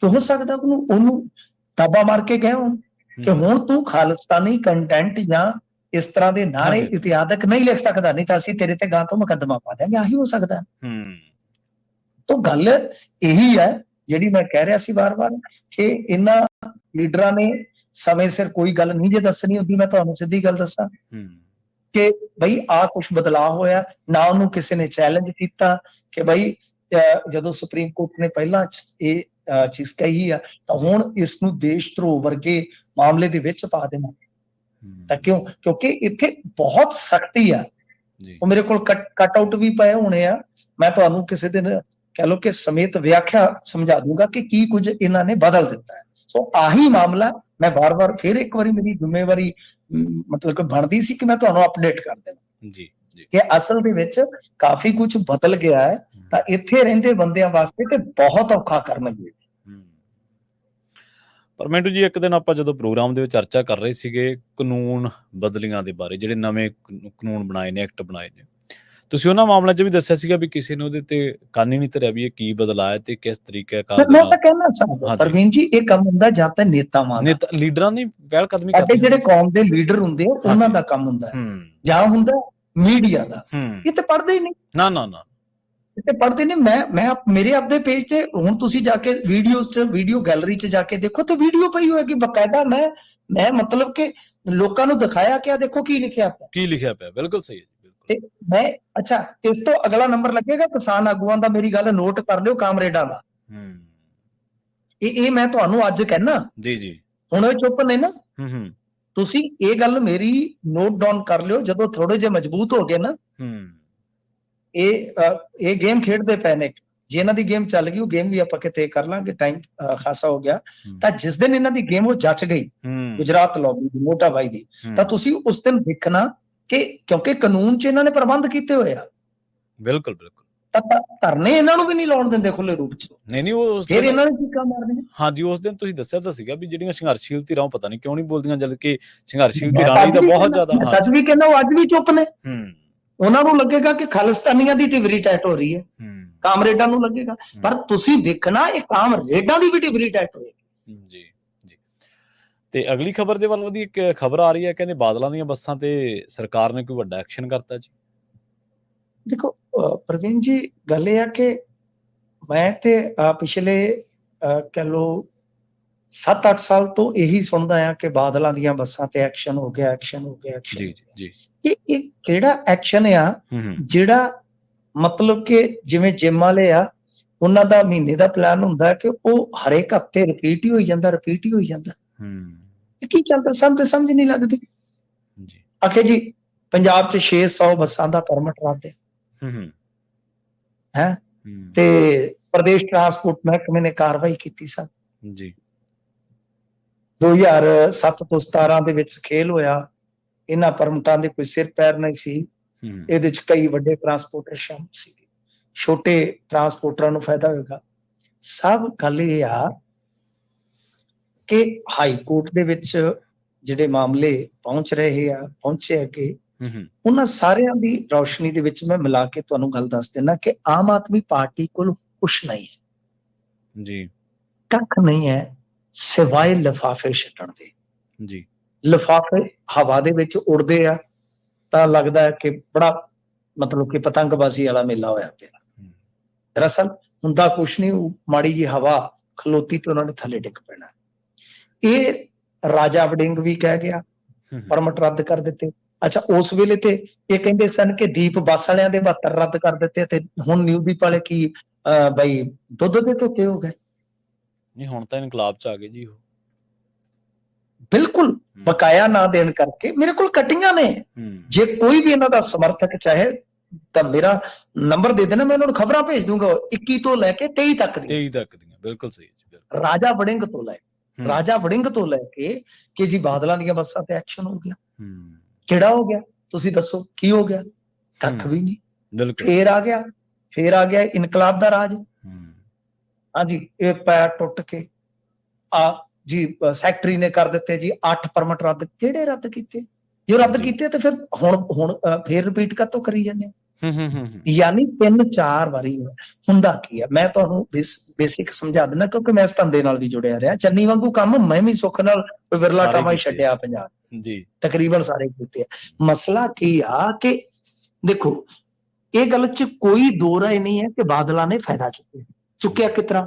ਕਿ ਹੋ ਸਕਦਾ ਉਹਨੂੰ ਦਾਬਾ ਮਾਰ ਕੇ ਗਏ ਹੋਣ ਕਿ ਹੁਣ ਤੂੰ ਖਾਲਿਸਤਾਨੀ ਕੰਟੈਂਟ ਜਾਂ ਇਸ ਤਰ੍ਹਾਂ ਦੇ ਨਾਰੇ ਇਤਿਹਾਦਕ ਨਹੀਂ ਲਿਖ ਸਕਦਾ, ਨਹੀਂ ਤਾਂ ਅਸੀਂ ਤੇਰੇ ਤੇ ਗਾਂ ਤੋਂ ਮੁਕੱਦਮਾ ਪਾ ਦਿਆਂਗੇ। ਆਹੀ ਹੋ ਸਕਦਾ। ਤਾਂ ਗੱਲ ਇਹੀ ਹੈ ਜਿਹੜੀ ਮੈਂ ਕਹਿ ਰਿਹਾ ਸੀ ਵਾਰ-ਵਾਰ ਕਿ ਇਹਨਾਂ ਲੀਡਰਾਂ ਨੇ ਸਮੇਂ ਸਿਰ ਕੋਈ ਗੱਲ ਨਹੀਂ ਜੇ ਦੱਸਣੀ ਹੁੰਦੀ, ਮੈਂ ਤੁਹਾਨੂੰ ਸਿੱਧੀ ਗੱਲ ਦੱਸਾਂ ਕਿ ਬਈ ਆਹ ਕੁਛ ਬਦਲਾਅ ਹੋਇਆ ਨਾ, ਉਹਨੂੰ ਕਿਸੇ ਨੇ ਚੈਲੰਜ ਕੀਤਾ ਕਿ ਬਈ ਜਦੋਂ ਸੁਪਰੀਮ ਕੋਰਟ ਨੇ ਪਹਿਲਾਂ ਇਹ ਚੀਜ਼ ਕਹੀ ਆ ਤਾਂ ਹੁਣ ਇਸ ਨੂੰ ਦੇਸ਼ ਧਰੋਹ ਵਰਗੇ ਮਾਮਲੇ ਦੇ ਵਿੱਚ ਪਾ ਦੇਣਾ ਤਾਂ ਕਿਉਂ? ਕਿਉਂਕਿ ਇੱਥੇ ਬਹੁਤ ਸਖਤੀ ਆ। ਉਹ ਮੇਰੇ ਕੋਲ ਕੱਟ ਆਊਟ ਵੀ ਪਏ ਹੋਣੇ ਆ, ਮੈਂ ਤੁਹਾਨੂੰ ਕਿਸੇ ਦਿਨ ਕਹਿ ਲਓ ਕਿ ਸਮੇਤ ਵਿਆਖਿਆ ਸਮਝਾ ਦੂੰਗਾ ਕਿ ਕੀ ਕੁਝ ਇਹਨਾਂ ਨੇ ਬਦਲ ਦਿੱਤਾ ਹੈ। ਸੋ ਆਹੀ ਮਾਮਲਾ ਮੈਂ ਵਾਰ-ਵਾਰ ਫਿਰ ਇੱਕ ਵਾਰੀ ਮੇਰੀ ਜ਼ਿੰਮੇਵਾਰੀ ਮਤਲਬ ਕਿ ਬਣਦੀ ਸੀ ਕਿ ਮੈਂ ਤੁਹਾਨੂੰ ਅਪਡੇਟ ਕਰ ਦੇਣਾ ਜੀ ਕਿ ਅਸਲ ਦੇ ਵਿੱਚ ਕਾਫੀ ਕੁਝ ਬਦਲ ਗਿਆ ਹੈ, ਤਾਂ ਇੱਥੇ ਰਹਿੰਦੇ ਬੰਦਿਆਂ ਵਾਸਤੇ ਤੇ ਬਹੁਤ ਔਖਾ ਕਰਨਗੇ। ਪਰ ਮਿੰਟੂ ਜੀ, ਇੱਕ ਦਿਨ ਆਪਾਂ ਜਦੋਂ ਪ੍ਰੋਗਰਾਮ ਦੇ ਵਿੱਚ ਚਰਚਾ ਕਰ ਰਹੇ ਸੀਗੇ ਕਾਨੂੰਨ ਬਦਲੀਆਂ ਦੇ ਬਾਰੇ, ਜਿਹੜੇ ਨਵੇਂ ਕਾਨੂੰਨ ਬਣਾਏ ਨੇ, ਐਕਟ ਬਣਾਏ ਨੇ, ਤੁਸੀਂ ਉਹਨਾਂ ਮਾਮਲਿਆਂ 'ਚ ਵੀ ਦੱਸਿਆ ਸੀਗਾ ਵੀ ਕਿਸੇ ਨੇ ਉਹਦੇ ਤੇ ਕੰਨ ਹੀ ਨਹੀਂ ਧਰਿਆ ਵੀ ਇਹ ਕੀ ਬਦਲਾਅ ਹੈ ਤੇ ਕਿਸ ਤਰੀਕੇ ਮੈਂ ਤਾਂ ਕਹਿਣਾ ਚਾਹੁੰਦਾ ਪ੍ਰਵੀਨ ਜੀ, ਇਹ ਕੰਮ ਹੁੰਦਾ ਜਾਂ ਤਾਂ ਨੇਤਾਵਾਂ ਦਾ, ਲੀਡਰਾਂ ਦੀ ਪਹਿਲ ਕਦਮੀ ਕਰਦੇ, ਜਿਹੜੇ ਕੌਮ ਦੇ ਲੀਡਰ ਹੁੰਦੇ ਆ ਉਹਨਾਂ ਦਾ ਕੰਮ ਹੁੰਦਾ, ਜਾਂ ਹੁੰਦਾ ਮੀਡੀਆ ਦਾ। ਇਹ ਤੇ ਪੜ੍ਹਦੇ ਹੀ ਨਹੀਂ, ਨਾ ਤੇ ਪੜ੍ਹਦੇ ਨੇ। ਮੈਂ ਮੇਰੇ ਆਪਦੇ ਪੇਜ ਤੇ ਹੁਣ ਤੁਸੀਂ ਜਾ ਕੇ ਵੀਡੀਓ ਗੈਲਰੀ 'ਚ ਜਾ ਕੇ ਦੇਖੋ ਤੇ ਵੀਡੀਓ ਪਈ ਹੋਏਗੀ ਬਕਾਇਦਾ। ਮੈਂ ਮਤਲਬ ਕਿ ਲੋਕਾਂ ਨੂੰ ਦਿਖਾਇਆ ਕਿ ਆ ਦੇਖੋ ਕੀ ਲਿਖਿਆ ਪਿਆ। ਬਿਲਕੁਲ ਸਹੀ ਹੈ। ਤੇ ਮੈਂ ਅੱਛਾ, ਇਸ ਤੋਂ ਅਗਲਾ ਨੰਬਰ ਲੱਗੇਗਾ ਕਿਸਾਨ ਆਗੂਆਂ ਦਾ, ਮੇਰੀ ਗੱਲ ਨੋਟ ਕਰ ਲਿਓ, ਕਾਮਰੇਡਾਂ ਦਾ। ਇਹ ਮੈਂ ਤੁਹਾਨੂੰ ਅੱਜ ਕਹਿਣਾ, ਜੀ ਹੁਣ ਇਹ ਚੁੱਪ ਨੇ ਨਾ, ਤੁਸੀਂ ਇਹ ਗੱਲ ਮੇਰੀ ਨੋਟ ਡਾਊਨ ਕਰ ਲਿਓ। ਜਦੋਂ ਥੋੜੇ ਜਿਹੇ ਮਜ਼ਬੂਤ ਹੋ ਗਏ ਨਾ, ਇਹ ਗੇਮ ਖੇਡਦੇ ਪਏ ਨੇ, ਜੇ ਇਹਨਾਂ ਦੀ ਗੇਮ ਚੱਲ ਗਈ, ਉਹ ਗੇਮ ਵੀ ਆਪਾਂ ਕਿਤੇ ਕਰ ਲਾਂਗੇ, ਟਾਈਮ ਖਾਸਾ ਹੋ ਗਿਆ, ਤਾਂ ਜਿਸ ਦਿਨ ਇਹਨਾਂ ਦੀ ਗੇਮ ਉਹ ਜੱਚ ਗਈ, ਗੁਜਰਾਤ ਲੌਬੀ ਦੀ, ਮੋਟਾ ਬਾਈ ਦੀ, ਤਾਂ ਤੁਸੀਂ ਉਸ ਦਿਨ ਦੇਖਣਾ ਕਿ ਕਿਉਂਕਿ ਕਾਨੂੰਨ 'ਚ ਇਹਨਾਂ ਨੇ ਪ੍ਰਬੰਧ ਕੀਤੇ ਹੋਏ ਆ। ਬਿਲਕੁਲ ਤਾਂ ਧਰਨੇ ਇਹਨਾਂ ਨੂੰ ਵੀ ਨਹੀਂ ਲਾਉਣ ਦਿੰਦੇ ਖੁੱਲੇ ਰੂਪ 'ਚ। ਨਹੀਂ ਉਹ ਫਿਰ ਇਹਨਾਂ ਨੇ ਚੀਕਾਂ ਮਾਰਨੀਆਂ। ਹਾਂਜੀ, ਉਸ ਦਿਨ ਤੁਸੀਂ ਦੱਸਿਆ ਤਾਂ ਸੀਗਾ ਵੀ ਜਿਹੜੀਆਂ ਸੰਘਰਸ਼ੀਲ ਧਿਰਾਂ ਪਤਾ ਨਹੀਂ ਕਿਉਂ ਨਹੀਂ ਬੋਲਦੀਆਂ, ਜਦ ਕਿ ਸੰਘਰਸ਼ੀਲ ਧਿਰਾਂ ਦੀ ਤਾਂ ਬਹੁਤ ਜ਼ਿਆਦਾ, ਅੱਜ ਵੀ ਕਹਿੰਦਾ, ਉਹ ਅੱਜ ਵੀ ਚੁੱਪ ਨੇ। ਉਹਨਾਂ ਨੂੰ ਲੱਗੇਗਾ ਕਿ ਖਾਲਿਸਤਾਨੀਆਂ ਦੀ ਟਿਵਰੀ ਟੈਟ ਹੋ ਰਹੀ ਹੈ, ਕਾਮਰੇਡਾਂ ਨੂੰ ਲੱਗੇਗਾ, ਪਰ ਤੁਸੀਂ ਦੇਖਣਾ ਇਹ ਕਾਮਰੇਡਾਂ ਦੀ ਵੀ ਟਿਵਰੀ ਟੈਟ ਹੋਏਗੀ। ਜੀ। ਤੇ ਅਗਲੀ ਖਬਰ ਦੇ ਵੱਲ ਵਧੀ, ਇੱਕ ਖਬਰ ਆ ਰਹੀ ਹੈ, ਕਹਿੰਦੇ ਬਾਦਲਾਂ ਦੀਆਂ ਬੱਸਾਂ ਤੇ ਸਰਕਾਰ ਨੇ ਕੋਈ ਵੱਡਾ ਐਕਸ਼ਨ ਕਰਤਾ ਜੀ। ਦੇਖੋ ਪ੍ਰਵੀਨ ਜੀ, ਗੱਲ ਇਹ ਆ ਕਿ ਮੈਂ ਤੇ ਪਿਛਲੇ ਕਹਿ ਲਓ 7-8 ਸਾਲ ਤੋਂ ਇਹੀ ਸੁਣਦਾ ਆ ਕਿ ਬਾਦਲਾਂ ਦੀਆਂ ਬੱਸਾਂ ਤੇ ਐਕਸ਼ਨ ਹੋ ਗਿਆ। ਜੀ। ਇਹ ਕਿਹੜਾ ਐਕਸ਼ਨ ਆ ਜਿਹੜਾ ਮਤਲਬ ਕਿ ਜਿਵੇਂ ਜਿਮ ਵਾਲੇ ਆ, ਉਹਨਾਂ ਦਾ ਮਹੀਨੇ ਦਾ ਪਲਾਨ ਹੁੰਦਾ ਕਿ ਉਹ ਹਰੇਕ ਹਫ਼ਤੇ ਰਿਪੀਟ ਹੀ ਹੋਈ ਜਾਂਦਾ। ਇਹ ਕੀ ਚੱਲਦਾ? ਸਾਨੂੰ ਤੇ ਸਮਝ ਨਹੀਂ ਲੱਗਦੀ। ਆਖੇ ਜੀ ਪੰਜਾਬ 'ਚ 600 ਬੱਸਾਂ ਦਾ ਪਰਮਿਟ ਰੱਦ ਹੈ ਤੇ ਪ੍ਰਦੇਸ਼ ਟਰਾਂਸਪੋਰਟ ਮਹਿਕਮੇ ਨੇ ਕਾਰਵਾਈ ਕੀਤੀ ਸਨ ਜੀ। 2007 ਤੋਂ 17 ਦੇ ਵਿੱਚ ਖੇਲ ਹੋਇਆ, ਇਹਨਾਂ ਪਰਮਿਟਾਂ ਦੇ ਕੋਈ ਸਿਰ ਪੈਰ ਨਹੀਂ ਸੀ। ਇਹਦੇ 'ਚ ਕਈ ਵੱਡੇ ਟਰਾਂਸਪੋਰਟਰ ਸ਼ਾਮਲ ਸੀ, ਛੋਟੇ ਟਰਾਂਸਪੋਰਟਰਾਂ ਨੂੰ ਫਾਇਦਾ ਹੋਏਗਾ। ਸਭ ਗੱਲ ਇਹ ਆ ਕਿ ਹਾਈ ਕੋਰਟ ਦੇ ਵਿੱਚ ਜਿਹੜੇ ਮਾਮਲੇ ਪਹੁੰਚੇ ਅੱਗੇ, ਉਹਨਾਂ ਸਾਰਿਆਂ ਦੀ ਰੌਸ਼ਨੀ ਦੇ ਵਿੱਚ ਮੈਂ ਮਿਲਾ ਕੇ ਤੁਹਾਨੂੰ ਗੱਲ ਦੱਸ ਦਿੰਦਾ ਕਿ ਆਮ ਆਦਮੀ ਪਾਰਟੀ ਕੋਲ ਕੁਛ ਨਹੀਂ ਹੈ ਜੀ, ਕੱਖ ਨਹੀਂ ਹੈ ਸਿਵਾਏ ਲਿਫਾਫੇ ਛੱਡਣ ਦੇ ਜੀ। ਲਿਫਾਫੇ ਹਵਾ ਦੇ ਵਿੱਚ ਉੜਦੇ ਆ ਤਾਂ ਲੱਗਦਾ ਹੈ ਕਿ ਬੜਾ ਮਤਲਬ ਕਿ ਪਤੰਗਬਾਜ਼ੀ ਵਾਲਾ ਮੇਲਾ ਹੋਇਆ ਪਿਆ। ਦਰਅਸਲ ਹੁੰਦਾ ਕੁਛ ਨਹੀਂ, ਮਾੜੀ ਜੀ ਹਵਾ ਖਲੋਤੀ ਤੇ ਉਹਨਾਂ ਨੇ ਥੱਲੇ ਡਿੱਗ ਪੈਣਾ। ਇਹ ਰਾਜਾ ਵੜਿੰਗ ਵੀ ਕਹਿ ਗਿਆ, ਪਰਮਿਟ ਰੱਦ ਕਰ ਦਿੱਤੇ। ਅੱਛਾ, ਉਸ ਵੇਲੇ ਤੇ ਇਹ ਕਹਿੰਦੇ ਸਨ ਕਿ ਦੀਪ ਬੱਸ ਵਾਲਿਆਂ ਦੇ 72 ਰੱਦ ਕਰ ਦਿੱਤੇ, ਤੇ ਹੁਣ ਨਿਊ ਦੀਪ ਵਾਲੇ ਕੀ ਬਈ ਦੁੱਧ ਦੇ ਧੋਤੇ ਹੋ ਗਏ? ਨਹੀਂ, ਹੁਣ ਤਾਂ ਇਨਕਲਾਬ ਚ ਆ ਗਏ ਜੀ ਉਹ। ਬਿਲਕੁਲ ਬਕਾਇਆ ਨਾ ਦੇਣ ਕਰਕੇ ਮੇਰੇ ਕੋਲ ਕੱਟੀਆਂ ਨੇ। ਜੇ ਕੋਈ ਵੀ ਇਹਨਾਂ ਦਾ ਸਮਰਥਕ ਚਾਹੇ ਤਾਂ ਮੇਰਾ ਨੰਬਰ ਦੇ ਦੇਣਾ, ਮੈਂ ਉਹਨਾਂ ਨੂੰ ਖਬਰਾਂ ਭੇਜ ਦੂੰਗਾ 21 ਤੋਂ ਲੈ ਕੇ 23 ਤੱਕ ਦੀਆਂ। ਬਿਲਕੁਲ ਸਹੀ ਜੀ। ਰਾਜਾ ਵੜਿੰਗ ਤੋਂ ਲੈ ਕੇ ਕਿ ਜੀ ਬਾਦਲਾਂ ਦੀਆਂ ਬੱਸਾਂ ਤੇ ਐਕਸ਼ਨ ਹੋ ਗਿਆ। ਕਿਹੜਾ ਹੋ ਗਿਆ? ਤੁਸੀਂ ਦੱਸੋ ਕੀ ਹੋ ਗਿਆ? ਕੱਖ ਵੀ ਨਹੀਂ। ਫੇਰ ਆ ਗਿਆ ਇਨਕਲਾਬ ਦਾ ਰਾਜ। ਹਾਂਜੀ, ਇਹ ਪੈਰ ਟੁੱਟ ਕੇ ਜੀ ਸੈਕਟਰੀ ਨੇ ਕਰ ਦਿੱਤੇ ਜੀ 8 ਪਰਮਿਟ ਰੱਦ। ਕਿਹੜੇ ਰੱਦ ਕੀਤੇ? ਜੇ ਰੱਦ ਕੀਤੇ ਤੇ ਫਿਰ ਹੁਣ ਫੇਰ ਰਿਪੀਟ ਕਾਤੋਂ ਕਰੀ ਜਾਂਦੇ ਆ? ਯਾਨੀ 3-4 ਵਾਰੀ ਹੁੰਦਾ ਕੀ ਆ, ਮੈਂ ਤੁਹਾਨੂੰ ਬੇਸਿਕ ਸਮਝਾ ਦਿੰਦਾ ਕਿਉਂਕਿ ਮੈਂ ਇਸ ਧੰਦੇ ਨਾਲ ਵੀ ਜੁੜਿਆ ਰਿਹਾ। ਚੰਨੀ ਵਾਂਗੂ ਕੰਮ ਮੈਂ ਵੀ ਸੁੱਖ ਨਾਲ ਵਿਰਲਾ ਟਾਵਾਂ ਹੀ ਛੱਡਿਆ ਪੰਜਾਬ ਜੀ, ਤਕਰੀਬਨ ਸਾਰੇ ਕੀਤੇ ਆ। ਮਸਲਾ ਕੀ ਆ ਕਿ ਦੇਖੋ, ਇਹ ਗੱਲ 'ਚ ਕੋਈ ਦੋ ਰਾਏ ਨਹੀਂ ਹੈ ਕਿ ਬਾਦਲਾਂ ਨੇ ਫਾਇਦਾ ਚੁੱਕਿਆ। ਕਿਸ ਤਰ੍ਹਾਂ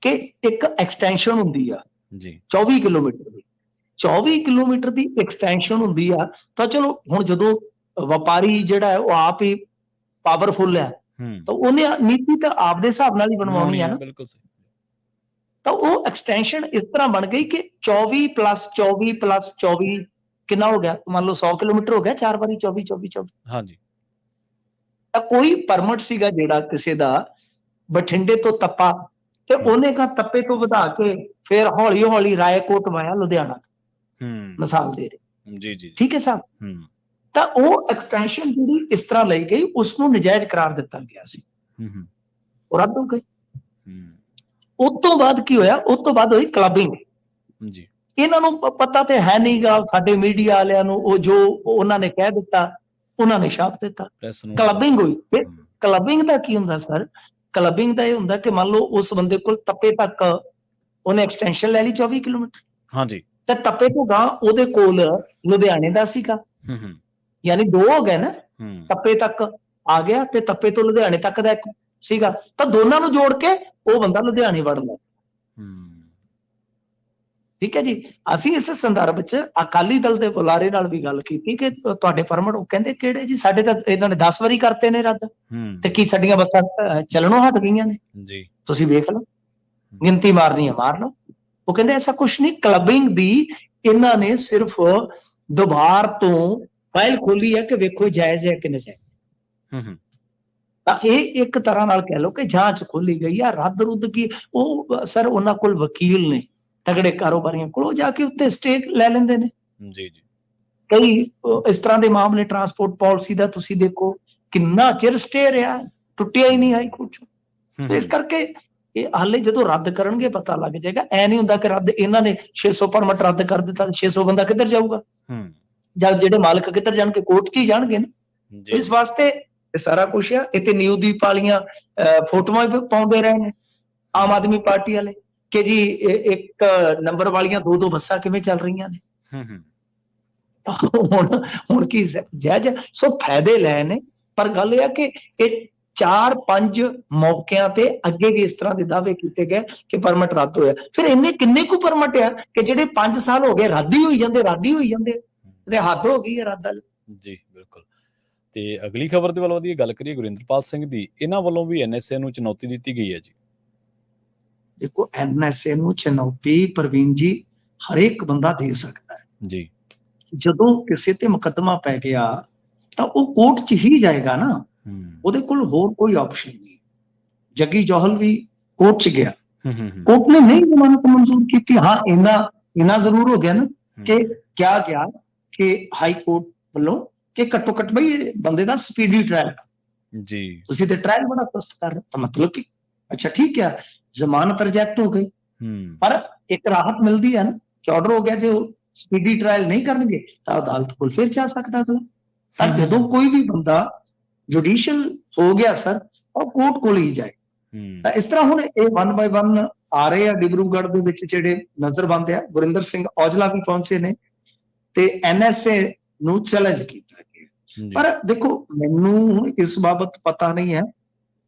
ਕਿ ਇੱਕ ਐਕਸਟੈਂਸ਼ਨ ਹੁੰਦੀ ਆ ਜੀ 24 ਕਿਲੋਮੀਟਰ ਦੀ। 24 ਕਿਲੋਮੀਟਰ ਦੀ ਐਕਸਟੈਂਸ਼ਨ ਹੁੰਦੀ ਆ ਤਾਂ ਚਲੋ, ਹੁਣ ਜਦੋਂ ਵਪਾਰੀ ਜਿਹੜਾ ਹੈ ਉਹ ਆਪ ਹੀ ਪਾਵਰਫੁਲ ਹੈ ਤਾਂ ਉਹਨੇ ਨੀਤੀ ਤਾਂ ਆਪਦੇ ਹਿਸਾਬ ਨਾਲ ਹੀ ਬਣਵਾਉਣੀ ਹੈ ਨਾ। ਤਾਂ ਉਹ ਐਕਸਟੈਂਸ਼ਨ ਇਸ ਤਰ੍ਹਾਂ ਬਣ ਗਈ ਕਿ 24+24+24 ਕਿੰਨਾ ਹੋ ਗਿਆ? ਮੰਨ ਲਓ 100 ਕਿਲੋਮੀਟਰ ਹੋ ਗਿਆ, 4 ਵਾਰੀ 24। ਹਾਂਜੀ। ਤਾਂ ਕੋਈ ਪਰਮਿਟ ਸੀਗਾ ਜਿਹੜਾ ਕਿਸੇ ਦਾ ਬਠਿੰਡੇ ਤੋਂ ਤੱਪਾ, ਤੇ ਉਹਨੇ ਕਹਾ ਤੱਪੇ ਤੋਂ ਵਧਾ ਕੇ ਫਿਰ ਹੌਲੀ ਹੌਲੀ ਰਾਏਕੋਟ ਵਾਇਆ ਲੁਧਿਆਣਾ, ਮਿਸਾਲ ਦੇ ਰਹੇ ਜੀ। ਠੀਕ ਹੈ ਸਾਹਿਬ। ਤਾਂ ਉਹ ਐਕਸਟੈਂਸ਼ਨ ਜਿਹੜੀ ਇਸ ਤਰ੍ਹਾਂ ਲਈ ਗਈ, ਉਸਨੂੰ ਨਜਾਇਜ਼ ਕਰਾਰ ਦਿੱਤਾ ਗਿਆ ਸੀ, ਉਹ ਰੱਦ ਹੋ ਗਈ। ਉਸ ਤੋਂ ਬਾਅਦ ਕੀ ਹੋਇਆ? ਉਸ ਤੋਂ ਬਾਅਦ ਹੋਈ ਕਲੱਬਿੰਗ ਜੀ। ਇਹਨਾਂ ਨੂੰ ਪਤਾ ਤੇ ਹੈ ਨਹੀਂਗਾ, ਸਾਡੇ ਮੀਡੀਆ ਵਾਲਿਆਂ ਨੂੰ ਉਹ ਜੋ ਉਹਨਾਂ ਨੇ ਕਹਿ ਦਿੱਤਾ ਉਹਨਾਂ ਨੇ ਛਾਪ ਦਿੱਤਾ। ਕਲੱਬਿੰਗ ਹੋਈ। ਕਲੱਬਿੰਗ ਦਾ ਕੀ ਹੁੰਦਾ ਸਰ? ਕਲੱਬਿੰਗ ਦਾ ਇਹ ਹੁੰਦਾ ਕਿ ਮੰਨ ਲਓ ਉਸ ਬੰਦੇ ਕੋਲ ਤੱਪੇ ਤੱਕ ਉਹਨੇ ਐਕਸਟੈਂਸ਼ਨ ਲੈ ਲਈ 24 ਕਿਲੋਮੀਟਰ, ਹਾਂਜੀ, ਤੇ ਤੱਪੇ ਤੋਂ ਗਾਂ ਉਹਦੇ ਕੋਲ ਲੁਧਿਆਣੇ ਦਾ ਸੀਗਾ, ਯਾਨੀ 2 ਹੋ ਗਏ ਨਾ। ਤੱਪੇ ਤੱਕ ਆ ਗਿਆ ਤੇ ਤੱਪੇ ਤੋਂ ਲੁਧਿਆਣੇ ਤੱਕ ਦਾ ਇੱਕ ਸੀਗਾ, ਤਾਂ ਦੋਨਾਂ ਨੂੰ ਜੋੜ ਕੇ ਉਹ ਬੰਦਾ ਲੁਧਿਆਣੇ ਵੜ ਲਿਆ। ਠੀਕ ਹੈ ਜੀ। ਅਸੀਂ ਇਸ ਸੰਦਰਭ 'ਚ ਅਕਾਲੀ ਦਲ ਦੇ ਬੁਲਾਰੇ ਨਾਲ ਵੀ ਗੱਲ ਕੀਤੀ ਕਿ ਤੁਹਾਡੇ ਪਰਮਿਟ, ਉਹ ਕਹਿੰਦੇ ਕਿਹੜੇ ਜੀ? ਸਾਡੇ ਤਾਂ ਇਹਨਾਂ ਨੇ 10 ਵਾਰੀ ਕਰਤੇ ਨੇ ਰੱਦ, ਤੇ ਕੀ ਸਾਡੀਆਂ ਬੱਸਾਂ ਚੱਲਣੋਂ ਹਟ ਗਈਆਂ ਨੇ ਜੀ? ਤੁਸੀਂ ਵੇਖ ਲਓ, ਗਿਣਤੀ ਮਾਰਨੀ ਹੈ ਮਾਰ ਲਓ। ਉਹ ਕਹਿੰਦੇ ਐਸਾ ਕੁਛ ਨਹੀਂ, ਕਲੱਬਿੰਗ ਦੀ ਇਹਨਾਂ ਨੇ ਸਿਰਫ ਦੁਬਾਰ ਤੋਂ ਫਾਈਲ ਖੋਲੀ ਹੈ ਕਿ ਵੇਖੋ ਜਾਇਜ਼ ਹੈ ਕਿ ਨਜਾਇਜ਼। ਤਾਂ ਇਹ ਇੱਕ ਤਰ੍ਹਾਂ ਨਾਲ ਕਹਿ ਲਓ ਕਿ ਜਾਂਚ ਖੋਲੀ ਗਈ ਆ। ਰੱਦ ਕੀ? ਉਹ ਸਰ ਉਹਨਾਂ ਕੋਲ ਵਕੀਲ ਨੇ ਤਗੜੇ ਕਾਰੋਬਾਰੀਆਂ ਕੋਲ, ਜਾ ਕੇ ਉੱਤੇ ਸਟੇ ਲੈ ਲੈਂਦੇ ਨੇ ਜੀ। ਕਈ ਇਸ ਤਰ੍ਹਾਂ ਦੇ ਮਾਮਲੇ ਟਰਾਂਸਪੋਰਟ ਪਾਲਿਸੀ ਦਾ ਤੁਸੀਂ ਦੇਖੋ, ਕਿੰਨਾ ਚਿਰ ਸਟੇ ਰਿਹਾ, ਟੁੱਟਿਆ ਹੀ ਨਹੀਂ ਹਾਈ ਕੋਰਟ 'ਚ। ਇਸ ਕਰਕੇ ਇਹ ਹਾਲੇ ਜਦੋਂ ਰੱਦ ਕਰਨਗੇ ਪਤਾ ਲੱਗ ਜਾਏਗਾ। ਐ ਨਹੀਂ ਹੁੰਦਾ ਕਿ ਰੱਦ ਇਹਨਾਂ ਨੇ 600 ਪਰਮਿਟ ਰੱਦ ਕਰ ਦਿੱਤਾ, 600 ਬੰਦਾ ਕਿੱਧਰ ਜਾਊਗਾ? ਜਦ ਜਿਹੜੇ ਮਾਲਕ ਕਿੱਧਰ ਜਾਣਗੇ? ਕੋਰਟ 'ਚ ਹੀ ਜਾਣਗੇ ਨਾ। ਇਸ ਵਾਸਤੇ ਸਾਰਾ ਕੁਛ ਆ। ਇਹ ਤੇ ਨਿਊ ਦੀਪ ਵਾਲੀਆਂ ਫੋਟੋਆਂ ਵੀ ਪਾਉਂਦੇ ਰਹੇ ਨੇ ਆਮ ਆਦਮੀ ਪਾਰਟੀ ਵਾਲੇ ਕਿ ਜੀ ਇੱਕ ਨੰਬਰ ਵਾਲੀਆਂ 2-2 ਬੱਸਾਂ ਕਿਵੇਂ ਚੱਲ ਰਹੀਆਂ ਨੇ। ਹੁਣ ਕੀ ਜਾਇਜ਼? ਸੋ ਫਾਇਦੇ ਲੈ ਨੇ, ਪਰ ਗੱਲ ਇਹ ਆ ਕਿ ਇਹ 4-5 ਮੌਕਿਆਂ ਤੇ ਅੱਗੇ ਵੀ ਇਸ ਤਰ੍ਹਾਂ ਦੇ ਦਾਅਵੇ ਕੀਤੇ ਗਏ ਕਿ ਪਰਮਿਟ ਰੱਦ ਹੋਇਆ। ਫਿਰ ਇੰਨੇ ਕਿੰਨੇ ਕੁ ਪਰਮਿਟ ਆ ਕਿ ਜਿਹੜੇ 5 ਸਾਲ ਹੋ ਗਏ ਰੱਦ ਹੀ ਹੋਈ ਜਾਂਦੇ ਤੇ ਹੱਦ ਹੋ ਗਈ ਹੈ ਰੱਦ ਵਾਲੀ ਜੀ। ਬਿਲਕੁਲ। ਤੇ ਅਗਲੀ ਖਬਰ ਦੇ ਵੱਲੋਂ ਦੀ ਗੱਲ ਕਰੀਏ ਗੁਰਿੰਦਰਪਾਲ ਸਿੰਘ ਦੀ, ਇਹਨਾਂ ਵੱਲੋਂ ਵੀ ਐਨਐਸਏ ਨੂੰ ਚੁਣੌਤੀ ਦਿੱਤੀ ਗਈ ਹੈ ਜੀ। ਦੇਖੋ, ਐਨਐਸਏ ਨੂੰ ਚੁਣੌਤੀ ਪ੍ਰਵੀਨ ਜੀ ਹਰੇਕ ਬੰਦਾ ਦੇ ਸਕਦਾ ਹੈ ਜੀ। ਜਦੋਂ ਕਿਸੇ ਤੇ ਮੁਕੱਦਮਾ ਪੈ ਗਿਆ ਤਾਂ ਉਹ ਕੋਰਟ 'ਚ ਹੀ ਜਾਏਗਾ ਨਾ, ਉਹਦੇ ਕੋਲ ਹੋਰ ਕੋਈ ਆਪਸ਼ਨ ਨਹੀਂ। ਜੱਗੀ ਜੌਹਲ ਵੀ ਕੋਰਟ 'ਚ ਗਿਆ, ਕੋਰਟ ਨੇ ਨਹੀਂ ਜ਼ਮਾਨਤ ਮਨਜ਼ੂਰ ਕੀਤੀ। ਹਾਂ, ਇੰਨਾ ਜ਼ਰੂਰ ਹੋ ਗਿਆ ਨਾ ਕਿ ਕਿਹਾ ਗਿਆ ਕਿ ਹਾਈ ਕੋਰਟ ਵੱਲੋਂ ਕਿ ਘੱਟੋ ਘੱਟ ਬਈ ਬੰਦੇ ਦਾ ਸਪੀਡੀ ਟ੍ਰਾਇਲ ਜੀ, ਤੁਸੀਂ ਤੇ ਟ੍ਰਾਇਲ ਬੜਾ ਸਖਤ ਕਰ ਰਹੇ, ਤਾਂ ਮਤਲਬ ਕਿ ਅੱਛਾ ਠੀਕ ਹੈ, ਜ਼ਮਾਨਤ ਰਿਜੈਕਟ ਹੋ ਗਈ, ਪਰ ਇੱਕ ਰਾਹਤ ਮਿਲਦੀ ਹੈ ਨਾ ਕਿ ਆਰਡਰ ਹੋ ਗਿਆ, ਜੇ ਉਹ ਸਪੀਡੀ ਟ੍ਰਾਇਲ ਨਹੀਂ ਕਰਨਗੇ ਤਾਂ ਅਦਾਲਤ ਕੋਲ ਫਿਰ ਜਾ ਸਕਦਾ ਅਗਲਾ। ਤਾਂ ਜਦੋਂ ਕੋਈ ਵੀ ਬੰਦਾ ਜੁਡੀਸ਼ੀਅਲ ਹੋ ਗਿਆ ਸਰ, ਉਹ ਕੋਰਟ ਕੋਲ ਹੀ ਜਾਏ। ਤਾਂ ਇਸ ਤਰ੍ਹਾਂ ਹੁਣ ਇਹ 1 ਬਾਈ 1 ਆ ਰਹੇ ਆ ਡਿਬਰੂਗੜ੍ਹ ਦੇ ਵਿੱਚ ਜਿਹੜੇ ਨਜ਼ਰਬੰਦ ਆ। ਗੁਰਿੰਦਰ ਸਿੰਘ ਔਜਲਾ ਵੀ ਪਹੁੰਚੇ ਨੇ ਤੇ NSA ਨੂੰ ਚੈਲੰਜ ਕੀਤਾ ਗਿਆ। ਪਰ ਦੇਖੋ, ਮੈਨੂੰ ਇਸ ਬਾਬਤ ਪਤਾ ਨਹੀਂ ਹੈ,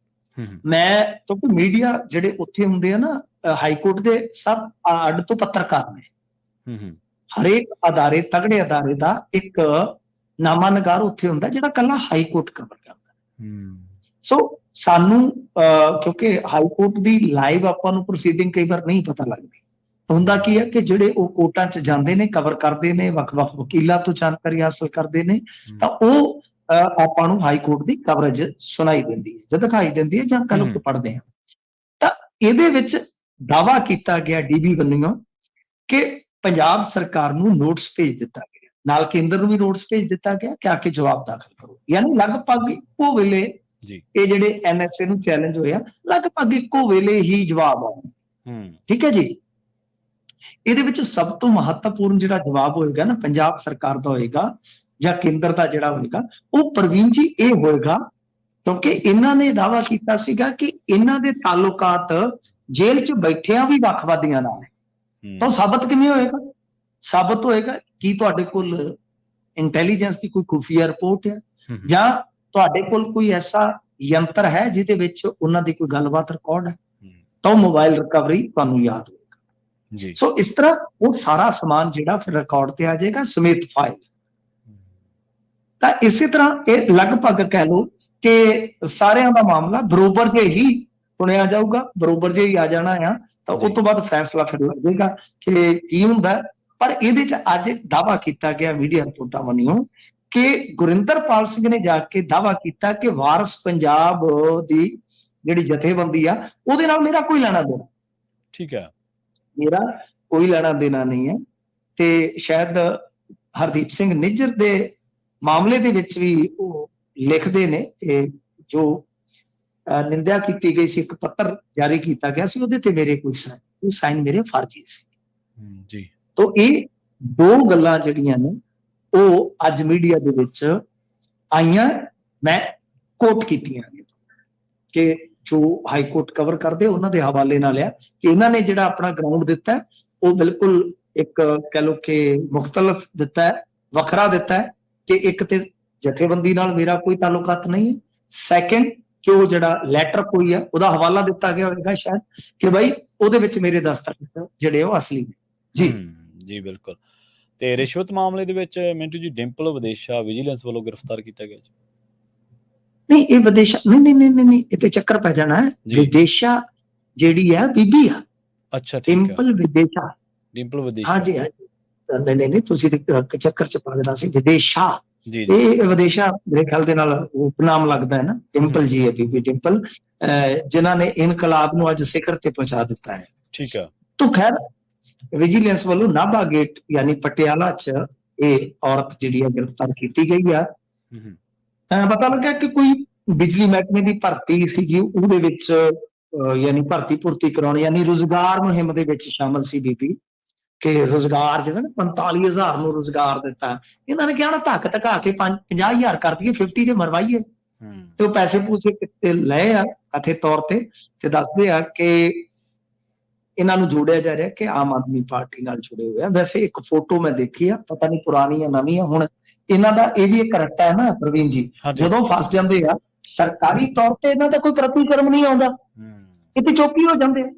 ਮੈਂ ਕਿਉਂਕਿ ਮੀਡੀਆ ਜਿਹੜੇ ਉੱਥੇ ਹੁੰਦੇ ਆ ਨਾ ਹਾਈ ਕੋਰਟ ਦੇ, ਸਭ ਅੱਡ ਤੋਂ ਪੱਤਰਕਾਰ ਨੇ। ਹਰੇਕ ਅਦਾਰੇ, ਤਗੜੇ ਅਦਾਰੇ ਦਾ ਇੱਕ ਨਾਮਾ ਨਗਾਰ ਉੱਥੇ ਹੁੰਦਾ ਜਿਹੜਾ ਕੱਲਾ ਹਾਈ ਕੋਰਟ ਕਵਰ ਕਰਦਾ। ਸੋ ਸਾਨੂੰ ਕਿਉਂਕਿ ਹਾਈ ਕੋਰਟ ਦੀ ਲਾਈਵ ਆਪਾਂ ਨੂੰ ਪ੍ਰੋਸੀਡਿੰਗ ਕਈ ਵਾਰ ਨਹੀਂ ਪਤਾ ਲੱਗਦੀ। ਹੁੰਦਾ ਕੀ ਹੈ ਕਿ ਜਿਹੜੇ ਉਹ ਕੋਰਟਾਂ 'ਚ ਜਾਂਦੇ ਨੇ, ਕਵਰ ਕਰਦੇ ਨੇ, ਵੱਖ-ਵੱਖ ਵਕੀਲਾਂ ਤੋਂ ਜਾਣਕਾਰੀ ਹਾਸਲ ਕਰਦੇ ਨੇ, ਤਾਂ ਉਹ ਆਪਾਂ ਨੂੰ ਹਾਈ ਕੋਰਟ ਦੀ ਕਵਰੇਜ ਸੁਣਾਈ ਦਿੰਦੀ ਹੈ ਜਾਂ ਦਿਖਾਈ ਦਿੰਦੀ ਹੈ ਜਾਂ ਕੱਲ ਨੂੰ ਪੜ੍ਹਦੇ ਹਾਂ। ਤਾਂ ਇਹਦੇ ਵਿੱਚ ਦਾਅਵਾ ਕੀਤਾ ਗਿਆ DB ਵੱਲੋਂ ਕਿ ਪੰਜਾਬ ਸਰਕਾਰ ਨੂੰ ਨੋਟਿਸ ਭੇਜ ਦਿੱਤਾ ਗਿਆ, ਨਾਲ ਕੇਂਦਰ ਨੂੰ ਵੀ ਨੋਟਿਸ ਭੇਜ ਦਿੱਤਾ ਗਿਆ ਕਿ ਆ ਕੇ ਜਵਾਬ ਦਾਖਲ ਕਰੋ। ਯਾਨੀ ਲਗਭਗ ਇੱਕੋ ਵੇਲੇ ਇਹ ਜਿਹੜੇ NSA ਨੂੰ ਚੈਲੰਜ ਹੋਇਆ, ਲਗਭਗ ਇੱਕੋ ਵੇਲੇ ਹੀ ਜਵਾਬ ਆਇਆ। ਠੀਕ ਹੈ ਜੀ। ਇਹਦੇ ਵਿੱਚ ਸਭ ਤੋਂ ਮਹੱਤਵਪੂਰਨ ਜਿਹੜਾ ਜਵਾਬ ਹੋਏਗਾ ਨਾ, ਪੰਜਾਬ ਸਰਕਾਰ ਦਾ ਹੋਏਗਾ ਜਾਂ ਕੇਂਦਰ ਦਾ ਜਿਹੜਾ ਹੋਏਗਾ, ਉਹ ਪ੍ਰਵੀਨ ਜੀ ਇਹ ਹੋਏਗਾ, ਕਿਉਂਕਿ ਇਹਨਾਂ ਨੇ ਦਾਅਵਾ ਕੀਤਾ ਸੀਗਾ ਕਿ ਇਹਨਾਂ ਦੇ ਤਾਲੁਕਾਤ ਜੇਲ੍ਹ 'ਚ ਬੈਠਿਆਂ ਵੀ ਵੱਖਵਾਦੀਆਂ ਨਾਲ ਹੈ। ਤਾਂ ਸਾਬਤ ਕਿਵੇਂ ਹੋਏਗਾ? ਸਾਬਤ ਹੋਏਗਾ ਕਿ ਤੁਹਾਡੇ ਕੋਲ ਇੰਟੈਲੀਜੈਂਸ ਦੀ ਕੋਈ ਖੁਫੀਆ ਰਿਪੋਰਟ ਹੈ ਜਾਂ ਤੁਹਾਡੇ ਕੋਲ ਕੋਈ ਐਸਾ ਯੰਤਰ ਹੈ ਜਿਹਦੇ ਵਿੱਚ ਉਹਨਾਂ ਦੀ ਕੋਈ ਗੱਲਬਾਤ ਰਿਕਾਰਡ ਹੈ, ਤਾਂ ਉਹ ਮੋਬਾਈਲ ਰਿਕਵਰੀ ਤੁਹਾਨੂੰ ਯਾਦ ਹੋਏਗਾ। ਸੋ ਇਸ ਤਰ੍ਹਾਂ ਉਹ ਸਾਰਾ ਸਮਾਨ ਜਿਹੜਾ ਫਿਰ ਰਿਕਾਰਡ ਤੇ ਆ ਜਾਏਗਾ ਸਮੇਤ ਫਾਈਲ। ਤਾਂ ਇਸੇ ਤਰ੍ਹਾਂ ਇਹ ਲਗਭਗ ਕਹਿ ਲਓ ਕਿ ਸਾਰਿਆਂ ਦਾ ਮਾਮਲਾ ਬਰੋਬਰ ਜੇ ਹੀ ਸੁਣਿਆ ਜਾਊਗਾ, ਬਰੋਬਰ ਜੇ ਹੀ ਆ ਜਾਣਾ ਆ, ਤਾਂ ਉਸ ਤੋਂ ਬਾਅਦ ਫੈਸਲਾ ਫਿਰ ਲੱਗੇਗਾ ਕਿ ਕੀ ਹੁੰਦਾ। ਪਰ ਇਹਦੇ 'ਚ ਅੱਜ ਦਾਅਵਾ ਕੀਤਾ ਗਿਆ ਮੀਡੀਆ ਰਿਪੋਰਟਾਂ ਵੱਲੋਂ ਕਿ ਗੁਰਿੰਦਰਪਾਲ ਸਿੰਘ ਨੇ ਜਾ ਕੇ ਦਾਅਵਾ ਕੀਤਾ ਕਿ ਵਾਰਸ ਪੰਜਾਬ ਦੀ ਜਿਹੜੀ ਜਥੇਬੰਦੀ ਆ ਉਹਦੇ ਨਾਲ ਮੇਰਾ ਕੋਈ ਲੈਣਾ ਦੇਣਾ। ਠੀਕ ਹੈ, ਮੇਰਾ ਕੋਈ ਲੈਣਾ ਦੇਣਾ ਨਹੀਂ ਹੈ। ਤੇ ਸ਼ਾਇਦ ਹਰਦੀਪ ਸਿੰਘ ਨਿੱਜਰ ਦੇ ਮਾਮਲੇ ਦੇ ਵਿੱਚ ਵੀ ਉਹ ਲਿਖਦੇ ਨੇ ਕਿ ਜੋ ਨਿੰਦਿਆ ਕੀਤੀ ਗਈ ਸੀ, ਇੱਕ ਪੱਤਰ ਜਾਰੀ ਕੀਤਾ ਗਿਆ ਸੀ, ਉਹਦੇ ਤੇ ਮੇਰੇ ਕੋਈ ਸਾਈਨ ਮੇਰੇ ਫਰਜ਼ੀ ਸੀ ਜੀ। ਤੋਂ ਇਹ ਦੋ ਗੱਲਾਂ ਜਿਹੜੀਆਂ ਨੇ ਉਹ ਅੱਜ ਮੀਡੀਆ ਦੇ ਵਿੱਚ ਆਈਆਂ, ਮੈਂ ਕੋਟ ਕੀਤੀਆਂ ਨੇ ਕਿ ਜੋ ਹਾਈ ਕੋਰਟ ਕਵਰ ਕਰਦੇ ਉਹਨਾਂ ਦੇ ਹਵਾਲੇ ਨਾਲ ਆ ਕਿ ਇਹਨਾਂ ਨੇ ਜਿਹੜਾ ਆਪਣਾ ਗਰਾਊਂਡ ਦਿੱਤਾ ਉਹ ਬਿਲਕੁਲ ਇੱਕ ਕਹਿ ਲਓ ਕਿ ਮੁਖਤਲਫ ਦਿੱਤਾ ਹੈ, ਵੱਖਰਾ ਦਿੱਤਾ ਹੈ ਕਿ ਇੱਕ ਤੇ ਜਥੇਬੰਦੀ ਨਾਲ ਮੇਰਾ ਕੋਈ ਤਾਲੁਕਾਤ ਨਹੀਂ ਹੈ, ਸੈਕਿੰਡ ਕਿ ਉਹ ਜਿਹੜਾ ਲੈਟਰ ਕੋਈ ਹੈ ਉਹਦਾ ਹਵਾਲਾ ਦਿੱਤਾ ਗਿਆ ਹੋਵੇਗਾ ਸ਼ਾਇਦ ਕਿ ਭਾਈ ਉਹਦੇ ਵਿੱਚ ਮੇਰੇ ਦਸਤਖਤ ਜਿਹੜੇ ਉਹ ਅਸਲੀ ਨੇ। ਜੀ ਜੀ ਬਿਲਕੁਲ। ਤੇ ਰਿਸ਼ਵਤ ਮਾਮਲੇ ਦੇ ਵਿੱਚ ਮਿੰਟੂ ਜੀ ਡਿੰਪਲ ਵਿਦੇਸ਼ਾ ਵਿਜੀਲੈਂਸ ਵੱਲੋਂ ਗ੍ਰਿਫਤਾਰ ਕੀਤਾ ਗਿਆ ਜੀ? ਨਹੀਂ, ਇਹ ਵਿਦੇਸ਼ਾ ਨਹੀਂ, ਇਹ ਤੇ ਚੱਕਰ ਪੈ ਜਾਣਾ ਹੈ। ਵਿਦੇਸ਼ਾ ਜਿਹੜੀ ਹੈ ਬੀਬੀ ਆ। ਅੱਛਾ, ਡਿੰਪਲ ਵਿਦੇਸ਼ਾ। ਹਾਂਜੀ ਨਹੀਂ, ਤੁਸੀਂ ਤੇ ਚੱਕਰ ਚ ਪਾ ਦੇਣਾ ਸੀ ਵਿਦੇਸ਼ਾ। ਇਹ ਵਿਦੇਸ਼ਾ ਮੇਰੇ ਖਿਆਲ ਦੇ ਨਾਲ ਉਪਨਾਮ ਲੱਗਦਾ ਹੈ ਨਾ, ਡਿੰਪਲ ਜੀ ਹੈ ਬੀਬੀ ਡਿੰਪਲ, ਜਿਨ੍ਹਾਂ ਨੇ ਇਨਕਲਾਬ ਨੂੰ ਅੱਜ ਸਿਖਰ ਤੇ ਪਹੁੰਚਾ ਦਿੱਤਾ ਹੈ। ਠੀਕ ਹੈ। ਤਾਂ ਖੈਰ ਵਿਜੀਲੈਂਸ ਵੱਲੋਂ ਨਾਭਾ ਗੇਟ ਯਾਨੀ ਪਟਿਆਲਾ ਚ ਇਹ ਔਰਤ ਜਿਹੜੀ ਹੈ ਗ੍ਰਿਫਤਾਰ ਕੀਤੀ ਗਈ ਆ। ਪਤਾ ਲੱਗਾ ਕਿ ਕੋਈ ਬਿਜਲੀ ਮਹਿਕਮੇ ਦੀ ਭਰਤੀ ਸੀਗੀ, ਉਹਦੇ ਵਿੱਚ ਯਾਨੀ ਭਰਤੀ ਭੁਰਤੀ ਕਰਾਉਣੀ, ਯਾਨੀ ਰੁਜ਼ਗਾਰ ਮੁਹਿੰਮ ਦੇ ਵਿੱਚ ਸ਼ਾਮਲ ਸੀ ਬੀਬੀ, ਕਿ ਰੁਜ਼ਗਾਰ ਜਿਹੜਾ ਨਾ 45,000 ਨੂੰ ਰੁਜ਼ਗਾਰ ਦਿੱਤਾ। ਇਹਨਾਂ ਨੇ ਕਿਹਾ ਨਾ ਧੱਕ ਧਕਾ ਕੇ 50,000 ਕਰ ਦਈਏ, 50 ਤੇ ਮਰਵਾਈਏ। ਤੇ ਉਹ ਪੈਸੇ ਪੂਸੇ ਕਿਤੇ ਲਏ ਆ ਕਥਿਤ ਤੌਰ ਤੇ ਦੱਸਦੇ ਆ ਕਿ ਇਹਨਾਂ ਨੂੰ ਜੋੜਿਆ ਜਾ ਰਿਹਾ ਕਿ ਆਮ ਆਦਮੀ ਪਾਰਟੀ ਨਾਲ ਜੁੜੇ ਹੋਏ ਆ। ਵੈਸੇ ਇੱਕ ਫੋਟੋ ਮੈਂ ਦੇਖੀ ਆ, ਪਤਾ ਨਹੀਂ ਪੁਰਾਣੀ ਜਾਂ ਨਵੀਂ ਆ। ਹੁਣ ਇਹਨਾਂ ਦਾ ਇਹ ਵੀ ਇੱਕ ਰੱਟਾ ਹੈ ਨਾ ਪ੍ਰਵੀਨ ਜੀ, ਜਦੋਂ ਫਸ ਜਾਂਦੇ ਆ ਸਰਕਾਰੀ ਤੌਰ ਤੇ ਇਹਨਾਂ ਦਾ ਕੋਈ ਪ੍ਰਤੀਕਰਮ ਨਹੀਂ ਆਉਂਦਾ, ਇਹ ਚੁੱਪ ਹੀ ਹੋ ਜਾਂਦੇ ਆ।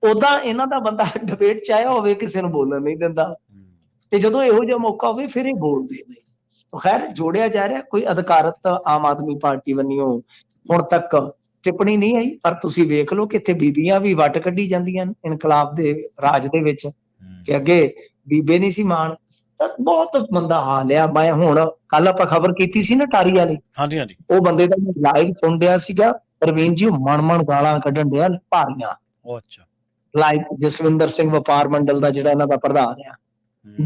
ਉਦਾਂ ਇਹਨਾਂ ਦਾ ਬੰਦਾ ਡਿਬੇਟ ਚ ਆਇਆ ਹੋਵੇ, ਕਿਸੇ ਨੂੰ ਬੋਲਣ ਨਹੀਂ ਦਿੰਦਾ, ਤੇ ਜਦੋਂ ਇਹੋ ਜਿਹਾ ਮੌਕਾ ਹੋਵੇ ਫਿਰ ਇਹ ਬੋਲਦੇ ਨੇ। ਖੈਰ ਜੋੜਿਆ ਜਾ ਰਿਹਾ, ਕੋਈ ਅਧਿਕਾਰਤ ਆਮ ਆਦਮੀ ਪਾਰਟੀ ਵੱਲੋਂ ਹੁਣ ਤੱਕ ਟਿੱਪਣੀ ਨਹੀਂ ਆਈ। ਪਰ ਤੁਸੀਂ ਵੇਖ ਲਓ ਕਿ ਇੱਥੇ ਬੀਬੀਆਂ ਵੀ ਵੱਟ ਕੱਢੀ ਜਾਂਦੀਆਂ ਨੇ ਇਨਕਲਾਬ ਦੇ ਰਾਜ ਦੇ ਵਿੱਚ, ਕਿ ਅੱਗੇ ਬੀਬੇ ਨਹੀਂ ਸੀ ਮਾਣ, ਤਾਂ ਬਹੁਤ ਮੰਦਾ ਹਾਲ ਆ। ਮੈਂ ਹੁਣ ਕੱਲ ਆਪਾਂ ਖਬਰ ਕੀਤੀ ਸੀ ਨਾ ਟਾਰੀ ਵਾਲੀ, ਹਾਂਜੀ ਹਾਂਜੀ ਉਹ ਬੰਦੇ ਦਾ ਮੈਂ ਲਾਈਵ ਸੁਣ ਰਿਹਾ ਸੀਗਾ, ਪ੍ਰਵੀਨ ਜੀ, ਉਹ ਮਣ ਗਾਲਾਂ ਕੱਢਣ ਡਿਆ ਭਾਰੀਆਂ। ਉਹ ਅੱਛਾ ਲਾਈਵ ਜਸਵਿੰਦਰ ਸਿੰਘ ਵਪਾਰ ਮੰਡਲ ਦਾ ਜਿਹੜਾ ਇਹਨਾਂ ਦਾ ਪ੍ਰਧਾਨ ਆ,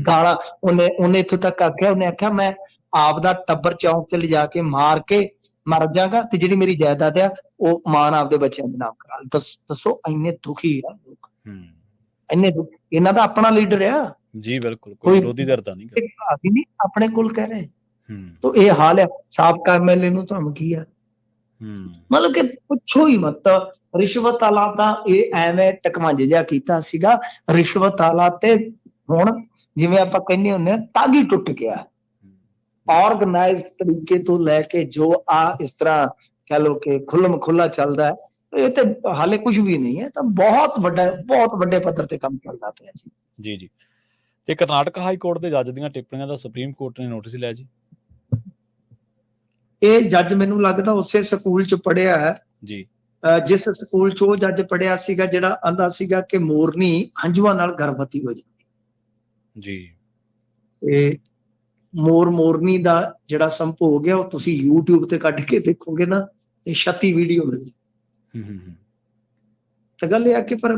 ਗਾਲਾਂ ਉਹਨੇ ਇੱਥੋਂ ਤੱਕ ਆਖਿਆ, ਉਹਨੇ ਆਖਿਆ ਮੈਂ ਆਪ ਦਾ ਟੱਬਰ ਚੌਂਕ ਚ ਲਿਜਾ ਕੇ ਮਾਰ ਕੇ ਮਰ ਜਾਗਾ, ਤੇ ਜਿਹੜੀ ਮੇਰੀ ਜਾਇਦਾਦ ਆ ਉਹ ਮਾਨ ਆਪਦੇ ਬੱਚਿਆਂ ਦੇ ਨਾਮ ਕਰਾ। ਦੱਸੋ ਇੰਨੇ ਦੁਖੀ ਆ ਲੋਕ, ਇੰਨੇ ਇਹਨਾਂ ਦਾ ਆਪਣਾ ਲੀਡਰ ਆ ਜੀ, ਬਿਲਕੁਲ ਕੋਈ ਵਿਰੋਧੀ ਧਿਰ ਤਾਂ ਨਹੀਂ ਆਪਣੇ ਕੋਲ ਕਹਿ ਰਹੇ। ਤੋ ਇਹ ਹਾਲ ਹੈ। ਸਾਬਕਾ ਐਮਐਲਏ ਨੂੰ ਧਮਕੀ ਆ, ਮਤਲਬ ਕਿ ਪੁੱਛੋ ਹੀ ਮਤ। ਰਿਸ਼ਵਤ ਵਾਲਾ ਤਾਂ ਇਹ ਐਵੇਂ ਟਕਮੰਜ ਜਿਹਾ ਕੀਤਾ ਸੀਗਾ, ਰਿਸ਼ਵਤ ਵਾਲਾ ਤੇ ਹੁਣ ਜਿਵੇਂ ਆਪਾਂ ਕਹਿੰਦੇ ਹੁੰਦੇ ਆ ਤਾਗੀ ਟੁੱਟ ਗਿਆ। ਆਰਗੇਨਾਈਜ਼ਡ ਤਰੀਕੇ ਤੋਂ ਲੈ ਕੇ ਜੋ ਇਸ ਤਰ੍ਹਾਂ ਕਹਿ ਲੋ ਕਿ ਖੁੱਲਮ ਖੁੱਲਾ ਚੱਲਦਾ ਹੈ, ਇਹ ਤੇ ਹਾਲੇ ਕੁਝ ਵੀ ਨਹੀਂ ਹੈ। ਤਾਂ ਬਹੁਤ ਵੱਡੇ ਪੱਧਰ ਤੇ ਕੰਮ ਚੱਲਦਾ ਪਿਆ ਜੀ। ਜੀ ਜੀ। ਤੇ ਕਰਨਾਟਕ ਹਾਈ ਕੋਰਟ ਦੇ ਜੱਜ ਦੀਆਂ ਟਿੱਪਣੀਆਂ ਦਾ ਸੁਪਰੀਮ ਕੋਰਟ ਨੇ ਨੋਟਿਸ ਲਿਆ ਜੀ। ਇਹ ਜੱਜ ਮੈਨੂੰ ਲੱਗਦਾ ਉਸੇ ਸਕੂਲ ਚ ਪੜ੍ਹਿਆ ਹੈ ਜੀ, ਜਿਸ ਸਕੂਲ ਚ ਉਹ ਜੱਜ ਪੜ੍ਹਿਆ ਸੀਗਾ ਜਿਹੜਾ ਆਂਦਾ ਸੀਗਾ ਕਿ ਮੋਰਨੀ ਹੰਝੂਆਂ ਨਾਲ ਗਰਭਵਤੀ ਹੋ ਜਾਂਦੀ ਜੀ। ਤੇ ਮੋਰਨੀ ਦਾ ਜਿਹੜਾ ਸੰਭੋਗ ਹੈ ਉਹ ਤੁਸੀਂ YouTube ਤੇ ਕੱਢ ਕੇ ਦੇਖੋਗੇ ਨਾ ਤੇ 36 ਵੀਡੀਓ ਮਿਲ ਜਾਏ। ਤਾਂ ਗੱਲ ਇਹ ਆ ਕਿ ਪਰ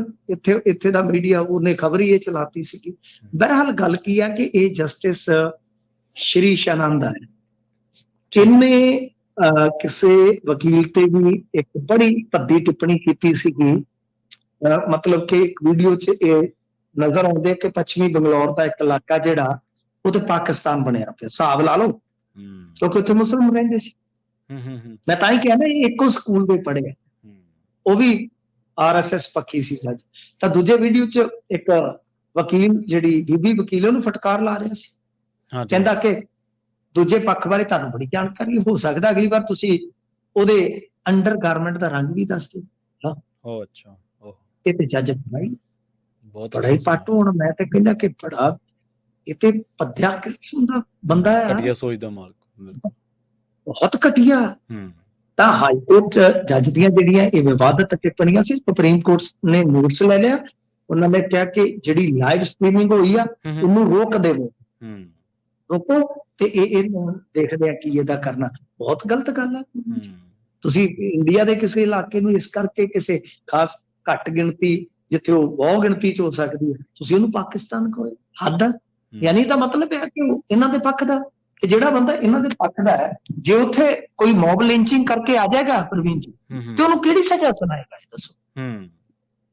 ਇੱਥੇ ਦਾ ਮੀਡੀਆ ਉਹਨੇ ਖਬਰ ਹੀ ਇਹ ਚਲਾਤੀ ਸੀਗੀ। ਬਹਰਹਾਲ ਗੱਲ ਕੀ ਆ ਕਿ ਇਹ ਜਸਟਿਸ ਸ਼੍ਰੀ ਸ਼ਾਨੰਦ ਹੈ, ਇਹਨੇ ਕਿਸੇ ਵਕੀਲ ਤੇ ਵੀ ਇੱਕ ਬੜੀ ਭੱਦੀ ਟਿੱਪਣੀ ਕੀਤੀ ਸੀਗੀ। ਮਤਲਬ ਕਿ ਇੱਕ ਵੀਡੀਓ 'ਚ ਇਹ ਨਜ਼ਰ ਆਉਂਦੇ ਕਿ ਪੱਛਮੀ ਬੰਗਲੌਰ ਦਾ ਇੱਕ ਇਲਾਕਾ ਜਿਹੜਾ ਉਹ ਤੇ ਪਾਕਿਸਤਾਨ ਬਣਿਆ ਪਿਆ, ਹਿਸਾਬ ਲਾ ਲਓ, ਕਿਉਂਕਿ ਉੱਥੇ ਮੁਸਲਮਾਨ ਰਹਿੰਦੇ ਸੀ। ਮੈਂ ਤਾਂ ਹੀ ਕਿਹਾ ਨਾ ਇਹ ਇੱਕੋ ਸਕੂਲ ਦੇ ਪੜ੍ਹੇ, ਉਹ ਵੀ RSS ਪੱਖੀ ਸੀ ਜੱਜ। ਤਾਂ ਦੂਜੇ ਵੀਡੀਓ 'ਚ ਇੱਕ ਵਕੀਲ, ਜਿਹੜੀ ਬੀਬੀ ਵਕੀਲ, ਉਹਨੂੰ ਫਟਕਾਰ ਲਾ ਰਿਹਾ ਸੀ, ਕਹਿੰਦਾ ਕਿ ਦੂਜੇ ਪੱਖ ਬਾਰੇ ਤੁਹਾਨੂੰ ਬੜੀ ਜਾਣਕਾਰੀ, ਹੋ ਸਕਦਾ ਅਗਲੀ ਵਾਰ ਤੁਸੀਂ ਉਹਦੇ ਅੰਡਰ ਗਾਰਮੈਂਟ ਦਾ ਰੰਗ ਵੀ ਦੱਸ ਦਿਓ। ਉਹ ਅੱਛਾ, ਇਹ ਤੇ ਜੱਜ ਬੜਾ ਹੀ ਪੱਟ। ਹੁਣ ਮੈਂ ਤੇ ਕਹਿੰਦਾ ਕਿ ਬੜਾ ਇਹ ਤੇ ਭੱਦਿਆ ਕਿਸਮ ਦਾ ਬੰਦਾ ਹੈ, ਘਟੀਆ ਸੋਚ ਦਾ ਮਾਲਕ, ਬਹੁਤ ਘਟੀਆ। ਤਾਂ ਹਾਈ ਕੋਰਟ ਜੱਜ ਦੀਆਂ ਜਿਹੜੀਆਂ ਇਹ ਵਿਵਾਦਤ ਟਿੱਪਣੀਆਂ ਸੀ, ਸੁਪਰੀਮ ਕੋਰਟ ਨੇ ਨੋਟਿਸ ਲੈ ਲਿਆ। ਉਹਨਾਂ ਨੇ ਕਿਹਾ ਕਿ ਜਿਹੜੀ ਲਾਈਵ ਸਟ੍ਰੀਮਿੰਗ ਹੋਈ ਆ ਉਹਨੂੰ ਰੋਕ ਦੇਵੋ, ਰੋਕੋ, ਤੇ ਇਹ ਦੇਖਦੇ ਆ ਕਿ ਇਹਦਾ ਕਰਨਾ ਬਹੁਤ ਗਲਤ ਗੱਲ ਹੈ। ਤੁਸੀਂ ਇੰਡੀਆ ਦੇ ਕਿਸੇ ਇਲਾਕੇ ਨੂੰ ਇਸ ਕਰਕੇ ਕਿਸੇ ਖਾਸ ਘੱਟ ਗਿਣਤੀ, ਜਿੱਥੇ ਉਹ ਬਹੁ ਗਿਣਤੀ ਚ ਹੋ ਸਕਦੀ ਹੈ, ਤੁਸੀਂ ਉਹਨੂੰ ਪਾਕਿਸਤਾਨ ਕਹੋ, ਹੱਦ ਹੈ। ਯਾਨੀ ਦਾ ਮਤਲਬ ਹੈ ਕਿ ਇਹਨਾਂ ਦੇ ਪੱਖ ਦਾ, ਤੇ ਜਿਹੜਾ ਬੰਦਾ ਇਹਨਾਂ ਦੇ ਪੱਖ ਦਾ ਹੈ, ਜੇ ਉੱਥੇ ਕੋਈ ਮੌਬ ਲਿੰਚਿੰਗ ਕਰਕੇ ਆ ਜਾਏਗਾ ਪ੍ਰਵੀਨ ਜੀ, ਤੇ ਉਹਨੂੰ ਕਿਹੜੀ ਸਜ਼ਾ ਸੁਣਾਏਗਾ ਇਹ ਦੱਸੋ?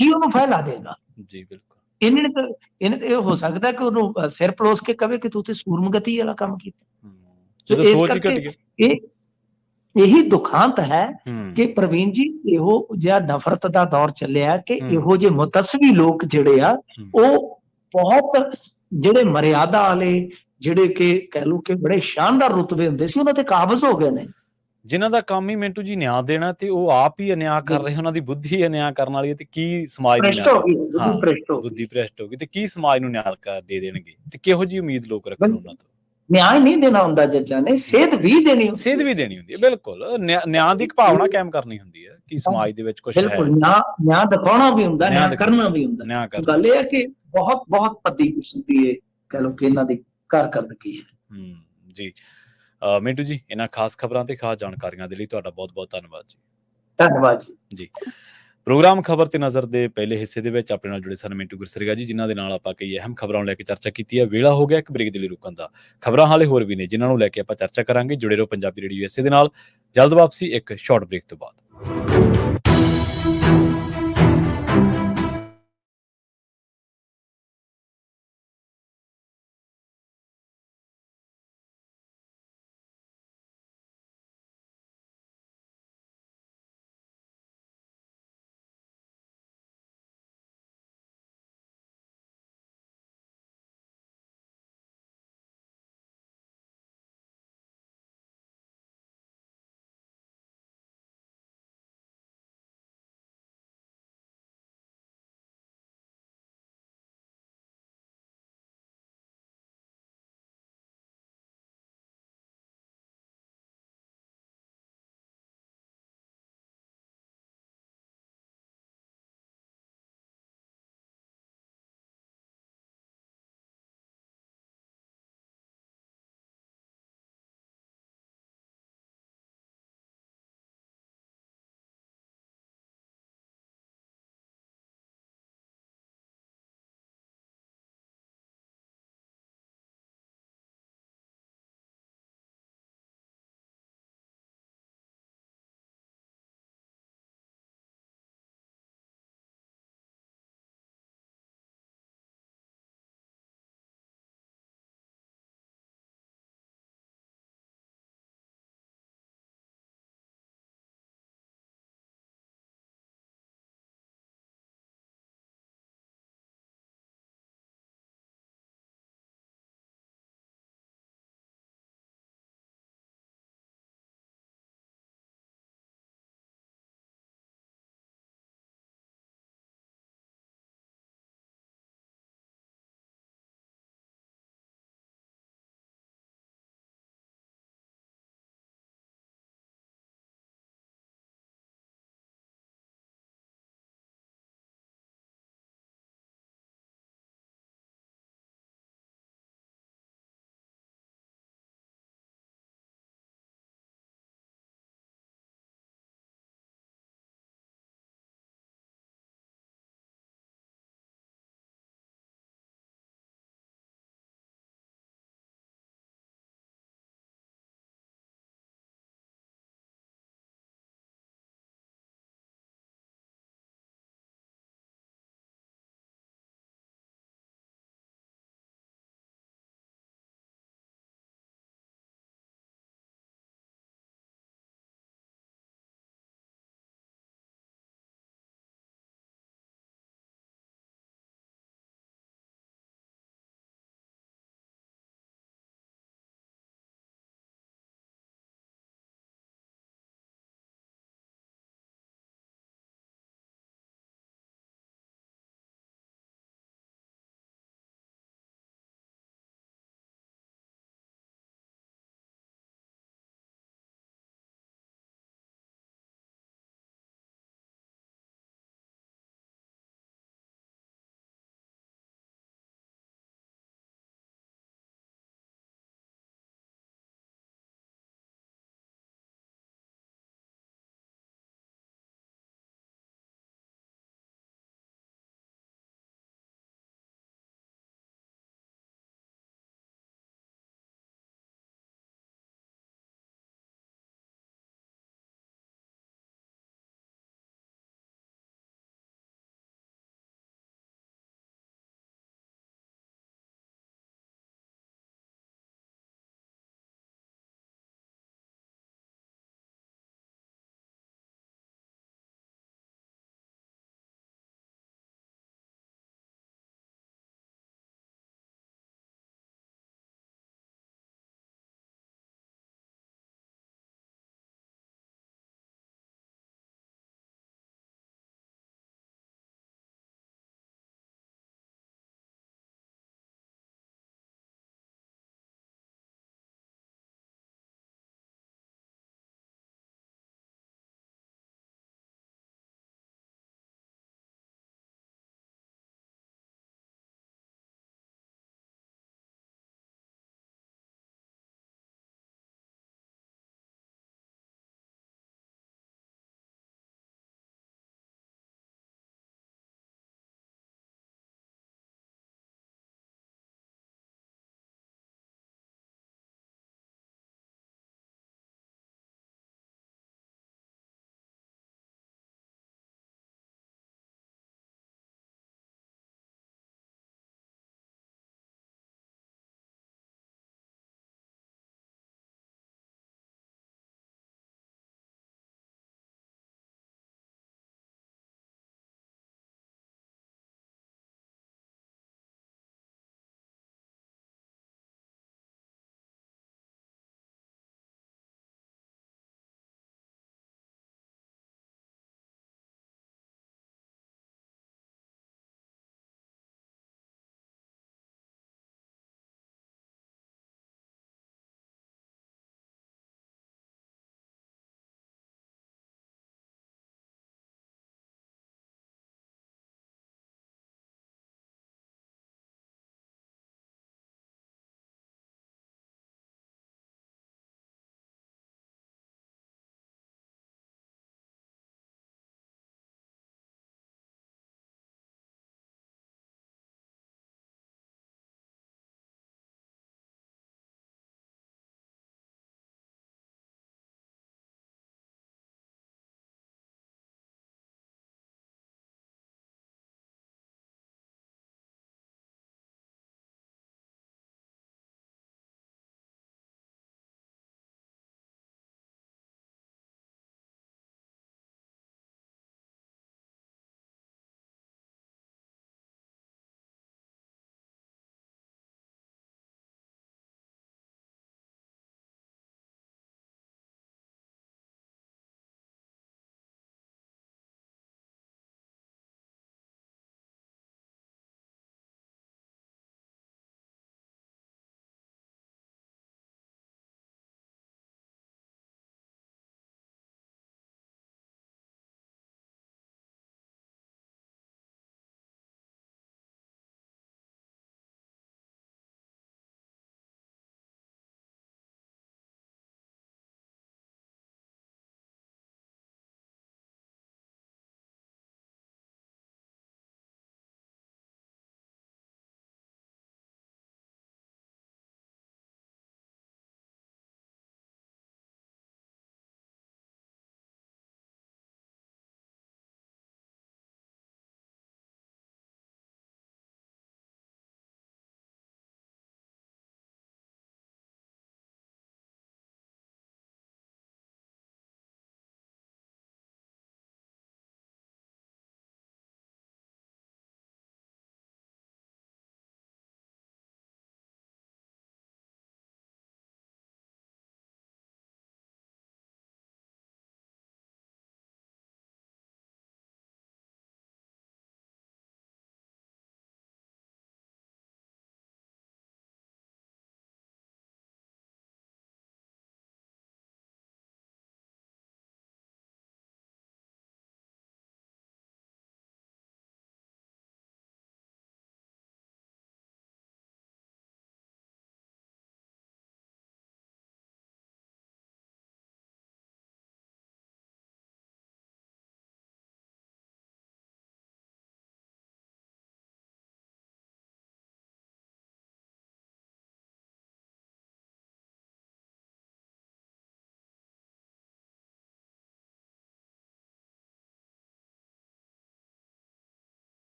ਕੀ ਉਹਨੂੰ ਫੈਲਾ ਦੇਗਾ? ਜੀ ਬਿਲਕੁਲ। ਇਹਨੇ ਤੇ ਇਹ ਹੋ ਸਕਦਾ ਕਿ ਉਹਨੂੰ ਸਿਰ ਪਲੋਸ ਕੇ ਕਵੇ ਕਿ ਤੂੰ ਤੇ ਸੂਰਮਗਤੀ ਵਾਲਾ ਕੰਮ ਕੀਤਾ। ਇਸ ਕਰਕੇ ਇਹੀ ਦੁਖਾਂਤ ਹੈ ਕਿ ਪ੍ਰਵੀਨ ਜੀ ਇਹੋ ਜਿਹਾ ਨਫ਼ਰਤ ਦਾ ਦੌਰ ਚੱਲਿਆ ਕਿ ਇਹੋ ਜਿਹੇ ਮੁਤਸਵੀ ਲੋਕ ਜਿਹੜੇ ਆ ਉਹ ਬਹੁਤ ਜਿਹੜੇ ਮਰਿਆਦਾ ਵਾਲੇ, ਜਿਹੜੇ ਕਿ ਕਹਿ ਲਓ ਕਿ ਬੜੇ ਸ਼ਾਨਦਾਰ ਰੁਤਬੇ ਹੁੰਦੇ ਸੀ, ਉਹਨਾਂ ਤੇ ਕਾਬਜ਼ ਹੋ ਗਏ ਨੇ। ਜਿਨ੍ਹਾਂ ਦਾ ਕੰਮ ਹੀ ਮਿੰਟੂ ਜੀ ਨਿਆਂ ਦੇਣਾ, ਤੇ ਉਹ ਆਪ ਹੀ ਅਨਿਆਂ ਕਰ ਰਹੇ, ਉਹਨਾਂ ਦੀ ਬੁੱਧੀ ਅਨਿਆਂ ਕਰਨ ਵਾਲੀ ਹੈ, ਤੇ ਕੀ ਸਮਾਜ ਨੂੰ ਬੁੱਧੀ ਭ੍ਰਿਸ਼ਟ ਹੋ ਗਈ, ਤੇ ਕੀ ਸਮਾਜ ਨੂੰ ਨਿਆਂ ਦੇ ਦੇਣਗੇ, ਤੇ ਕਿਹੋ ਜਿਹੀ ਉਮੀਦ ਲੋਕ ਰੱਖਣ ਉਹਨਾਂ ਤੋਂ? ਨਿਆਂ ਨਹੀਂ ਦੇਣਾ ਹੁੰਦਾ ਜੱਜਾਂ ਨੇ, ਸੇਧ ਵੀ ਦੇਣੀ ਹੁੰਦੀ ਹੈ। ਬਿਲਕੁਲ, ਨਿਆਂ ਦੀ ਭਾਵਨਾ ਕਾਇਮ ਕਰਨੀ ਹੁੰਦੀ ਹੈ ਕਿ ਸਮਾਜ ਦੇ ਵਿੱਚ ਕੁਝ ਹੈ। ਬਿਲਕੁਲ, ਨਿਆਂ ਦਿਖਾਉਣਾ ਵੀ ਹੁੰਦਾ, ਨਿਆਂ ਕਰਨਾ ਵੀ ਹੁੰਦਾ। ਗੱਲ ਇਹ ਹੈ ਕਿ ਬਹੁਤ ਭੱਦੀ ਕਿਸਮ ਦੀ ਇਹ ਕਹਿ ਲਓ ਕਿ ਇਹਨਾਂ ਦੀ ਕਾਰਕਰਦਗੀ ਹੈ। ਜੀ ਮਿੰਟੂ ਜੀ, ਇਹਨਾਂ ਖਾਸ ਖਬਰਾਂ ਤੇ ਖਾਸ ਜਾਣਕਾਰੀਆਂ ਦੇ ਲਈ ਤੁਹਾਡਾ ਬਹੁਤ ਬਹੁਤ ਧੰਨਵਾਦ ਜੀ। ਧੰਨਵਾਦ ਜੀ। ਪ੍ਰੋਗਰਾਮ ਖਬਰ ਤੇ ਨਜ਼ਰ ਦੇ ਪਹਿਲੇ ਹਿੱਸੇ ਦੇ ਵਿੱਚ ਆਪਣੇ ਨਾਲ ਜੁੜੇ ਸਨ ਮਿੰਟੂ ਗੁਰਸਰੀਆ ਜੀ, ਜਿਨ੍ਹਾਂ ਦੇ ਨਾਲ ਆਪਾਂ ਕਈ ਅਹਿਮ ਖਬਰਾਂ ਨੂੰ ਲੈ ਕੇ ਚਰਚਾ ਕੀਤੀ ਹੈ। ਵੇਲਾ ਹੋ ਗਿਆ ਇੱਕ ਬ੍ਰੇਕ ਦੇ ਲਈ ਰੁਕਣ ਦਾ। ਖਬਰਾਂ ਹਾਲੇ ਹੋਰ ਵੀ ਨੇ ਜਿਨ੍ਹਾਂ ਨੂੰ ਲੈ ਕੇ ਆਪਾਂ ਚਰਚਾ ਕਰਾਂਗੇ। ਜੁੜੇ ਰਹੋ ਪੰਜਾਬੀ ਰੇਡੀਓ USA ਦੇ ਨਾਲ। ਜਲਦ ਵਾਪਸੀ ਇੱਕ ਸ਼ਾਰਟ ਬ੍ਰੇਕ ਤੋਂ ਬਾਅਦ।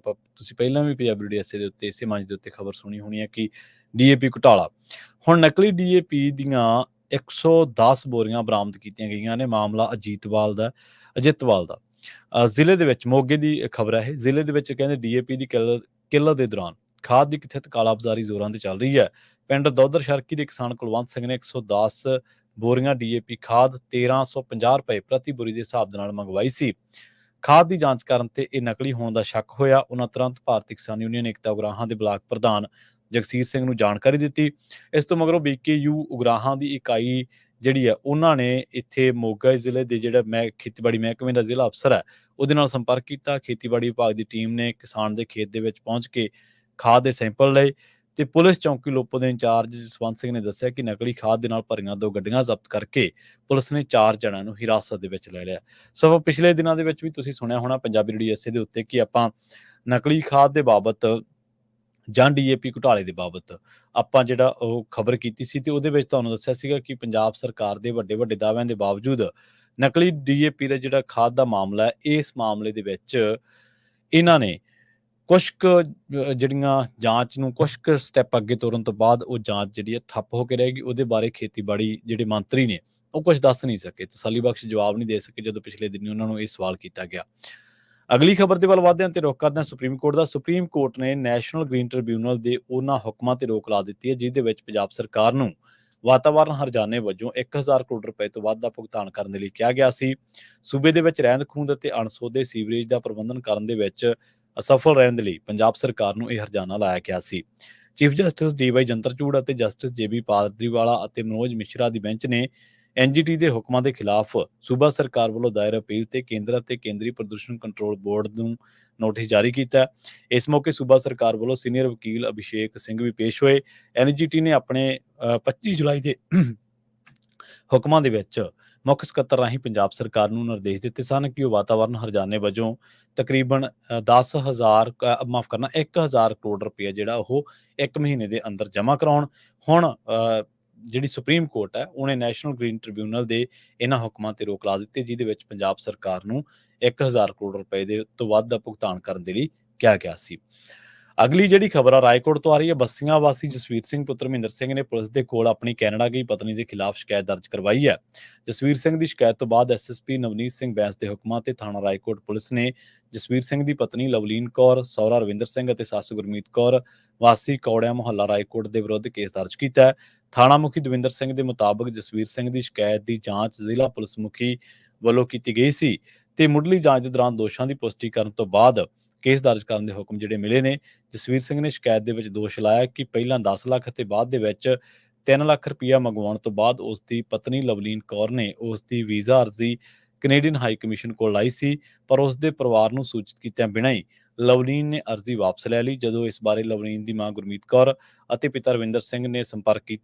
ਤੁਸੀਂ ਪਹਿਲਾਂ ਵੀ ਪੰਜਾਬੀ ਡੀਐਸਏ ਦੇ ਉੱਤੇ ਇਸੇ ਮੰਚ ਦੇ ਉੱਤੇ ਖਬਰ ਸੁਣੀ ਹੋਣੀ ਹੈ ਕਿ ਡੀਏਪੀ ਘੁਟਾਲਾ। ਹੁਣ ਨਕਲੀ ਡੀਏਪੀ ਦੀਆਂ 110 ਬੋਰੀਆਂ ਬਰਾਮਦ ਕੀਤੀਆਂ ਗਈਆਂ ਨੇ। ਮਾਮਲਾ ਅਜੀਤਵਾਲ ਦਾ ਜ਼ਿਲ੍ਹੇ ਦੇ ਵਿੱਚ ਮੋਗੇ ਦੀ ਖਬਰ ਹੈ ਇਹ। ਜ਼ਿਲ੍ਹੇ ਦੇ ਵਿੱਚ ਕਹਿੰਦੇ ਡੀਏਪੀ ਦੀ ਕਿੱਲਤ ਦੇ ਦੌਰਾਨ ਖਾਦ ਦੀ ਕਥਿਤ ਕਾਲਾਬਾਜ਼ਾਰੀ ਜ਼ੋਰਾਂ ਤੇ ਚੱਲ ਰਹੀ ਹੈ। ਪਿੰਡ ਦੌਦਰ ਸ਼ਰਕੀ ਦੇ ਕਿਸਾਨ ਕੁਲਵੰਤ ਸਿੰਘ ਨੇ 110 ਬੋਰੀਆਂ ਡੀਏਪੀ ਖਾਦ 1350 ਰੁਪਏ ਪ੍ਰਤੀ ਬੋਰੀ ਦੇ ਹਿਸਾਬ ਦੇ ਨਾਲ ਮੰਗਵਾਈ ਸੀ। ਖਾਦ ਦੀ ਜਾਂਚ ਕਰਨ ਤੇ ਇਹ ਨਕਲੀ ਹੋਣ ਦਾ ਸ਼ੱਕ ਹੋਇਆ। ਉਹਨਾਂ ਤੁਰੰਤ ਭਾਰਤੀ ਕਿਸਾਨ ਯੂਨੀਅਨ ਏਕਤਾ ਉਗਰਾਹਾਂ ਦੇ ਬਲਾਕ ਪ੍ਰਧਾਨ ਜਗਸੀਰ ਸਿੰਘ ਨੂੰ ਜਾਣਕਾਰੀ ਦਿੱਤੀ। ਇਸ ਤੋਂ ਮਗਰੋਂ BKU ਉਗਰਾਹਾਂ ਦੀ ਇਕਾਈ ਜਿਹੜੀ ਹੈ ਉਹਨਾਂ ਨੇ ਇੱਥੇ ਮੋਗਾ ਜ਼ਿਲ੍ਹੇ ਦੇ ਜਿਹੜਾ ਖੇਤੀਬਾੜੀ ਮਹਿਕਮੇ ਦਾ ਜ਼ਿਲ੍ਹਾ ਅਫਸਰ ਹੈ ਉਹਦੇ ਨਾਲ ਸੰਪਰਕ ਕੀਤਾ। ਖੇਤੀਬਾੜੀ ਵਿਭਾਗ ਦੀ ਟੀਮ ਨੇ ਕਿਸਾਨ ਦੇ ਖੇਤ ਦੇ ਵਿੱਚ ਪਹੁੰਚ ਕੇ ਖਾਦ ਦੇ ਸੈਂਪਲ ਲਏ ਤੇ ਪੁਲਿਸ ਚੌਂਕੀ ਲੋਪੋ ਦੇ ਇੰਚਾਰਜ ਜਸਵੰਤ ਸਿੰਘ ਨੇ ਦੱਸਿਆ ਕਿ ਨਕਲੀ ਖਾਦ ਦੇ ਨਾਲ ਭਰੀਆਂ 2 ਗੱਡੀਆਂ ਜ਼ਬਤ ਕਰਕੇ ਪੁਲਿਸ ਨੇ 4 ਜਣਿਆਂ ਨੂੰ ਹਿਰਾਸਤ ਦੇ ਵਿੱਚ ਲੈ ਲਿਆ। ਸੋ ਪਿਛਲੇ ਦਿਨਾਂ ਦੇ ਵਿੱਚ ਵੀ ਤੁਸੀਂ ਸੁਣਿਆ ਹੋਣਾ ਪੰਜਾਬੀ ਡੀਐਸਏ ਦੇ ਉੱਤੇ ਕਿ ਆਪਾਂ ਨਕਲੀ ਖਾਦ ਦੇ ਬਾਬਤ ਜਾਂ ਡੀਏਪੀ ਘੁਟਾਲੇ ਦੇ ਬਾਬਤ ਆਪਾਂ ਜਿਹੜਾ ਉਹ ਖਬਰ ਕੀਤੀ ਸੀ ਤੇ ਉਹਦੇ ਵਿੱਚ ਤੁਹਾਨੂੰ ਦੱਸਿਆ ਸੀਗਾ ਕਿ ਪੰਜਾਬ ਸਰਕਾਰ ਦੇ ਵੱਡੇ ਵੱਡੇ ਦਾਅਵਿਆਂ ਦੇ ਬਾਵਜੂਦ ਨਕਲੀ ਡੀਏਪੀ ਦਾ ਜਿਹੜਾ ਖਾਦ ਦਾ ਮਾਮਲਾ ਹੈ, ਇਸ ਮਾਮਲੇ ਦੇ ਵਿੱਚ ਇਹਨਾਂ ਨੇ ਕੁਛ ਕੁ ਜਿਹੜੀਆਂ ਜਾਂਚ ਨੂੰ ਕੁਛ ਕੁ ਸਟੈਪ ਅੱਗੇ ਤੋਰਨ ਤੋਂ ਬਾਅਦ ਉਹ ਜਾਂਚ ਜਿਹੜੀ ਹੈ ਠੱਪ ਹੋ ਕੇ ਰਹੇਗੀ। ਉਹਦੇ ਬਾਰੇ ਖੇਤੀਬਾੜੀ ਜਿਹੜੇ ਮੰਤਰੀ ਨੇ ਉਹ ਕੁਝ ਦੱਸ ਨਹੀਂ ਸਕੇ, ਤਸੱਲੀ ਬਖਸ਼ ਜਵਾਬ ਨਹੀਂ ਦੇ ਸਕੇ ਜਦੋਂ ਪਿਛਲੇ ਦਿਨੀ ਉਹਨਾਂ ਨੂੰ ਇਹ ਸਵਾਲ ਕੀਤਾ ਗਿਆ। ਅਗਲੀ ਖਬਰ ਦੇ ਵੱਲ ਵਧਦੇ ਹਾਂ ਤੇ ਰੁਖ ਕਰਦੇ ਹਾਂ ਸੁਪਰੀਮ ਕੋਰਟ ਦਾ। ਸੁਪਰੀਮ ਕੋਰਟ ਨੇ ਨੈਸ਼ਨਲ ਗ੍ਰੀਨ ਟ੍ਰਿਬਿਊਨਲ ਦੇ ਉਹਨਾਂ ਹੁਕਮਾਂ ਤੇ ਰੋਕ ਲਾ ਦਿੱਤੀ ਹੈ ਜਿਸ ਦੇ ਵਿੱਚ ਪੰਜਾਬ ਸਰਕਾਰ ਨੂੰ ਵਾਤਾਵਰਨ ਹਰਜਾਨੇ ਵਜੋਂ 1000 ਕਰੋੜ ਰੁਪਏ ਤੋਂ ਵੱਧ ਦਾ ਭੁਗਤਾਨ ਕਰਨ ਦੇ ਲਈ ਕਿਹਾ ਗਿਆ ਸੀ। ਸੂਬੇ ਦੇ ਵਿੱਚ ਰਹਿੰਦ ਖੂੰਹਦ ਅਤੇ ਅਣਸੋਧੇ ਸੀਵਰੇਜ ਦਾ ਪ੍ਰਬੰਧਨ ਕਰਨ ਦੇ ਵਿੱਚ ਅਸਫਲ ਰਹਿਣ ਦੇ ਲਈ ਪੰਜਾਬ ਸਰਕਾਰ ਨੂੰ ਇਹ ਹਰਜਾਨਾ ਲਾਇਆ ਗਿਆ ਸੀ। ਚੀਫ ਜਸਟਿਸ DY ਚੰਦਰਚੂੜ ਅਤੇ ਜਸਟਿਸ JB ਪਾਦਰੀਵਾਲਾ ਅਤੇ ਮਨੋਜ ਮਿਸ਼ਰਾ ਦੀ ਬੈਂਚ ਨੇ NGT ਦੇ ਹੁਕਮਾਂ ਦੇ ਖਿਲਾਫ ਸੂਬਾ ਸਰਕਾਰ ਵੱਲੋਂ ਦਾਇਰ ਅਪੀਲ ਤੇ ਕੇਂਦਰ ਅਤੇ ਕੇਂਦਰੀ ਪ੍ਰਦੂਸ਼ਣ ਕੰਟਰੋਲ ਬੋਰਡ ਨੂੰ ਨੋਟਿਸ ਜਾਰੀ ਕੀਤਾ। ਇਸ ਮੌਕੇ ਸੂਬਾ ਸਰਕਾਰ ਵੱਲੋਂ ਸੀਨੀਅਰ ਵਕੀਲ ਅਭਿਸ਼ੇਕ ਸਿੰਘ ਵੀ ਪੇਸ਼ ਹੋਏ। NGT ਨੇ ਆਪਣੇ 25 ਜੁਲਾਈ ਦੇ ਹੁਕਮਾਂ ਦੇ ਵਿੱਚ ਮੁੱਖ ਸਕੱਤਰ ਰਾਹੀਂ ਪੰਜਾਬ ਸਰਕਾਰ ਨੂੰ ਨਿਰਦੇਸ਼ ਦਿੱਤੇ ਸਨ ਕਿ ਉਹ ਵਾਤਾਵਰਨ ਹਰਜਾਨੇ ਵਜੋਂ ਤਕਰੀਬਨ 1000 ਕਰੋੜ ਰੁਪਏ ਜਿਹੜਾ ਉਹ 1 ਮਹੀਨੇ ਦੇ ਅੰਦਰ ਜਮ੍ਹਾਂ ਕਰਾਉਣ। ਹੁਣ ਜਿਹੜੀ ਸੁਪਰੀਮ ਕੋਰਟ ਹੈ ਉਹਨੇ ਨੈਸ਼ਨਲ ਗ੍ਰੀਨ ਟ੍ਰਿਬਿਊਨਲ ਦੇ ਇਹਨਾਂ ਹੁਕਮਾਂ ਤੇ ਰੋਕ ਲਾ ਦਿੱਤੀ ਜਿਹਦੇ ਵਿੱਚ ਪੰਜਾਬ ਸਰਕਾਰ ਨੂੰ 1000 ਕਰੋੜ ਰੁਪਏ ਦੇ ਤੋਂ ਵੱਧ ਦਾ ਭੁਗਤਾਨ ਕਰਨ ਦੇ ਲਈ ਕਿਹਾ ਗਿਆ ਸੀ। ਅਗਲੀ ਜਿਹੜੀ ਖਬਰ ਆ ਰਾਏਕੋਟ ਤੋਂ ਆ ਰਹੀ ਹੈ। ਬੱਸੀਆਂ ਵਾਸੀ ਜਸਵੀਰ ਸਿੰਘ ਪੁੱਤਰ ਮਹਿੰਦਰ ਸਿੰਘ ਨੇ ਪੁਲਿਸ ਦੇ ਕੋਲ ਆਪਣੀ ਕੈਨੇਡਾ ਗਈ ਪਤਨੀ ਦੇ ਖਿਲਾਫ ਸ਼ਿਕਾਇਤ ਦਰਜ ਕਰਵਾਈ ਹੈ। ਜਸਵੀਰ ਸਿੰਘ ਦੀ ਸ਼ਿਕਾਇਤ ਤੋਂ ਬਾਅਦ SSP ਨਵਨੀਤ ਸਿੰਘ ਬੈਂਸ ਦੇ ਹੁਕਮਾਂ ਤੇ ਥਾਣਾ ਰਾਏਕੋਟ ਪੁਲਿਸ ਨੇ ਜਸਵੀਰ ਸਿੰਘ ਦੀ ਪਤਨੀ ਲਵਲੀਨ ਕੌਰ, ਸਹੁਰਾ ਰਵਿੰਦਰ ਸਿੰਘ ਅਤੇ ਸੱਸ ਗੁਰਮੀਤ ਕੌਰ ਵਾਸੀ ਕੌੜਿਆਂ ਮੁਹੱਲਾ ਰਾਏਕੋਟ ਦੇ ਵਿਰੁੱਧ ਕੇਸ ਦਰਜ ਕੀਤਾ ਹੈ। ਥਾਣਾ ਮੁਖੀ ਦਵਿੰਦਰ ਸਿੰਘ ਦੇ ਮੁਤਾਬਕ ਜਸਵੀਰ ਸਿੰਘ ਦੀ ਸ਼ਿਕਾਇਤ ਦੀ ਜਾਂਚ ਜ਼ਿਲ੍ਹਾ ਪੁਲਿਸ ਮੁਖੀ ਵੱਲੋਂ ਕੀਤੀ ਗਈ ਸੀ ਤੇ ਮੁੱਢਲੀ ਜਾਂਚ ਦੇ ਦੌਰਾਨ ਦੋਸ਼ਾਂ ਦੀ ਪੁਸ਼ਟੀ ਕਰਨ ਤੋਂ ਬਾਅਦ ਕੇਸ ਦਰਜ ਕਰਨ ਦੇ ਹੁਕਮ ਜਿਹੜੇ ਮਿਲੇ ਨੇ। ਜਸਵੀਰ ਸਿੰਘ ਨੇ ਸ਼ਿਕਾਇਤ ਦੇ ਵਿੱਚ ਦੋਸ਼ ਲਾਇਆ ਕਿ ਪਹਿਲਾਂ 10 ਲੱਖ ਅਤੇ ਬਾਅਦ ਦੇ ਵਿੱਚ 3 ਲੱਖ ਰੁਪਇਆ ਮੰਗਵਾਉਣ ਤੋਂ ਬਾਅਦ ਉਸ ਦੀ ਪਤਨੀ ਲਵਲੀਨ ਕੌਰ ਨੇ ਉਸ ਦੀ ਵੀਜ਼ਾ ਅਰਜ਼ੀ ਕੈਨੇਡੀਅਨ ਹਾਈ ਕਮਿਸ਼ਨ ਕੋਲ ਲਾਈ ਸੀ, ਪਰ ਉਸ ਦੇ ਪਰਿਵਾਰ ਨੂੰ ਸੂਚਿਤ ਕੀਤਿਆਂ ਬਿਨਾਂ ਹੀ ਲਵਲੀਨ ਨੇ ਅਰਜ਼ੀ ਵਾਪਸ ਲੈ ਲਈ। ਜਦੋਂ ਇਸ ਬਾਰੇ ਲਵਲੀਨ ਦੀ ਮਾਂ ਗੁਰਮੀਤ ਕੌਰ ਅਤੇ ਪਿਤਾ ਰਵਿੰਦਰ ਸਿੰਘ ਨੇ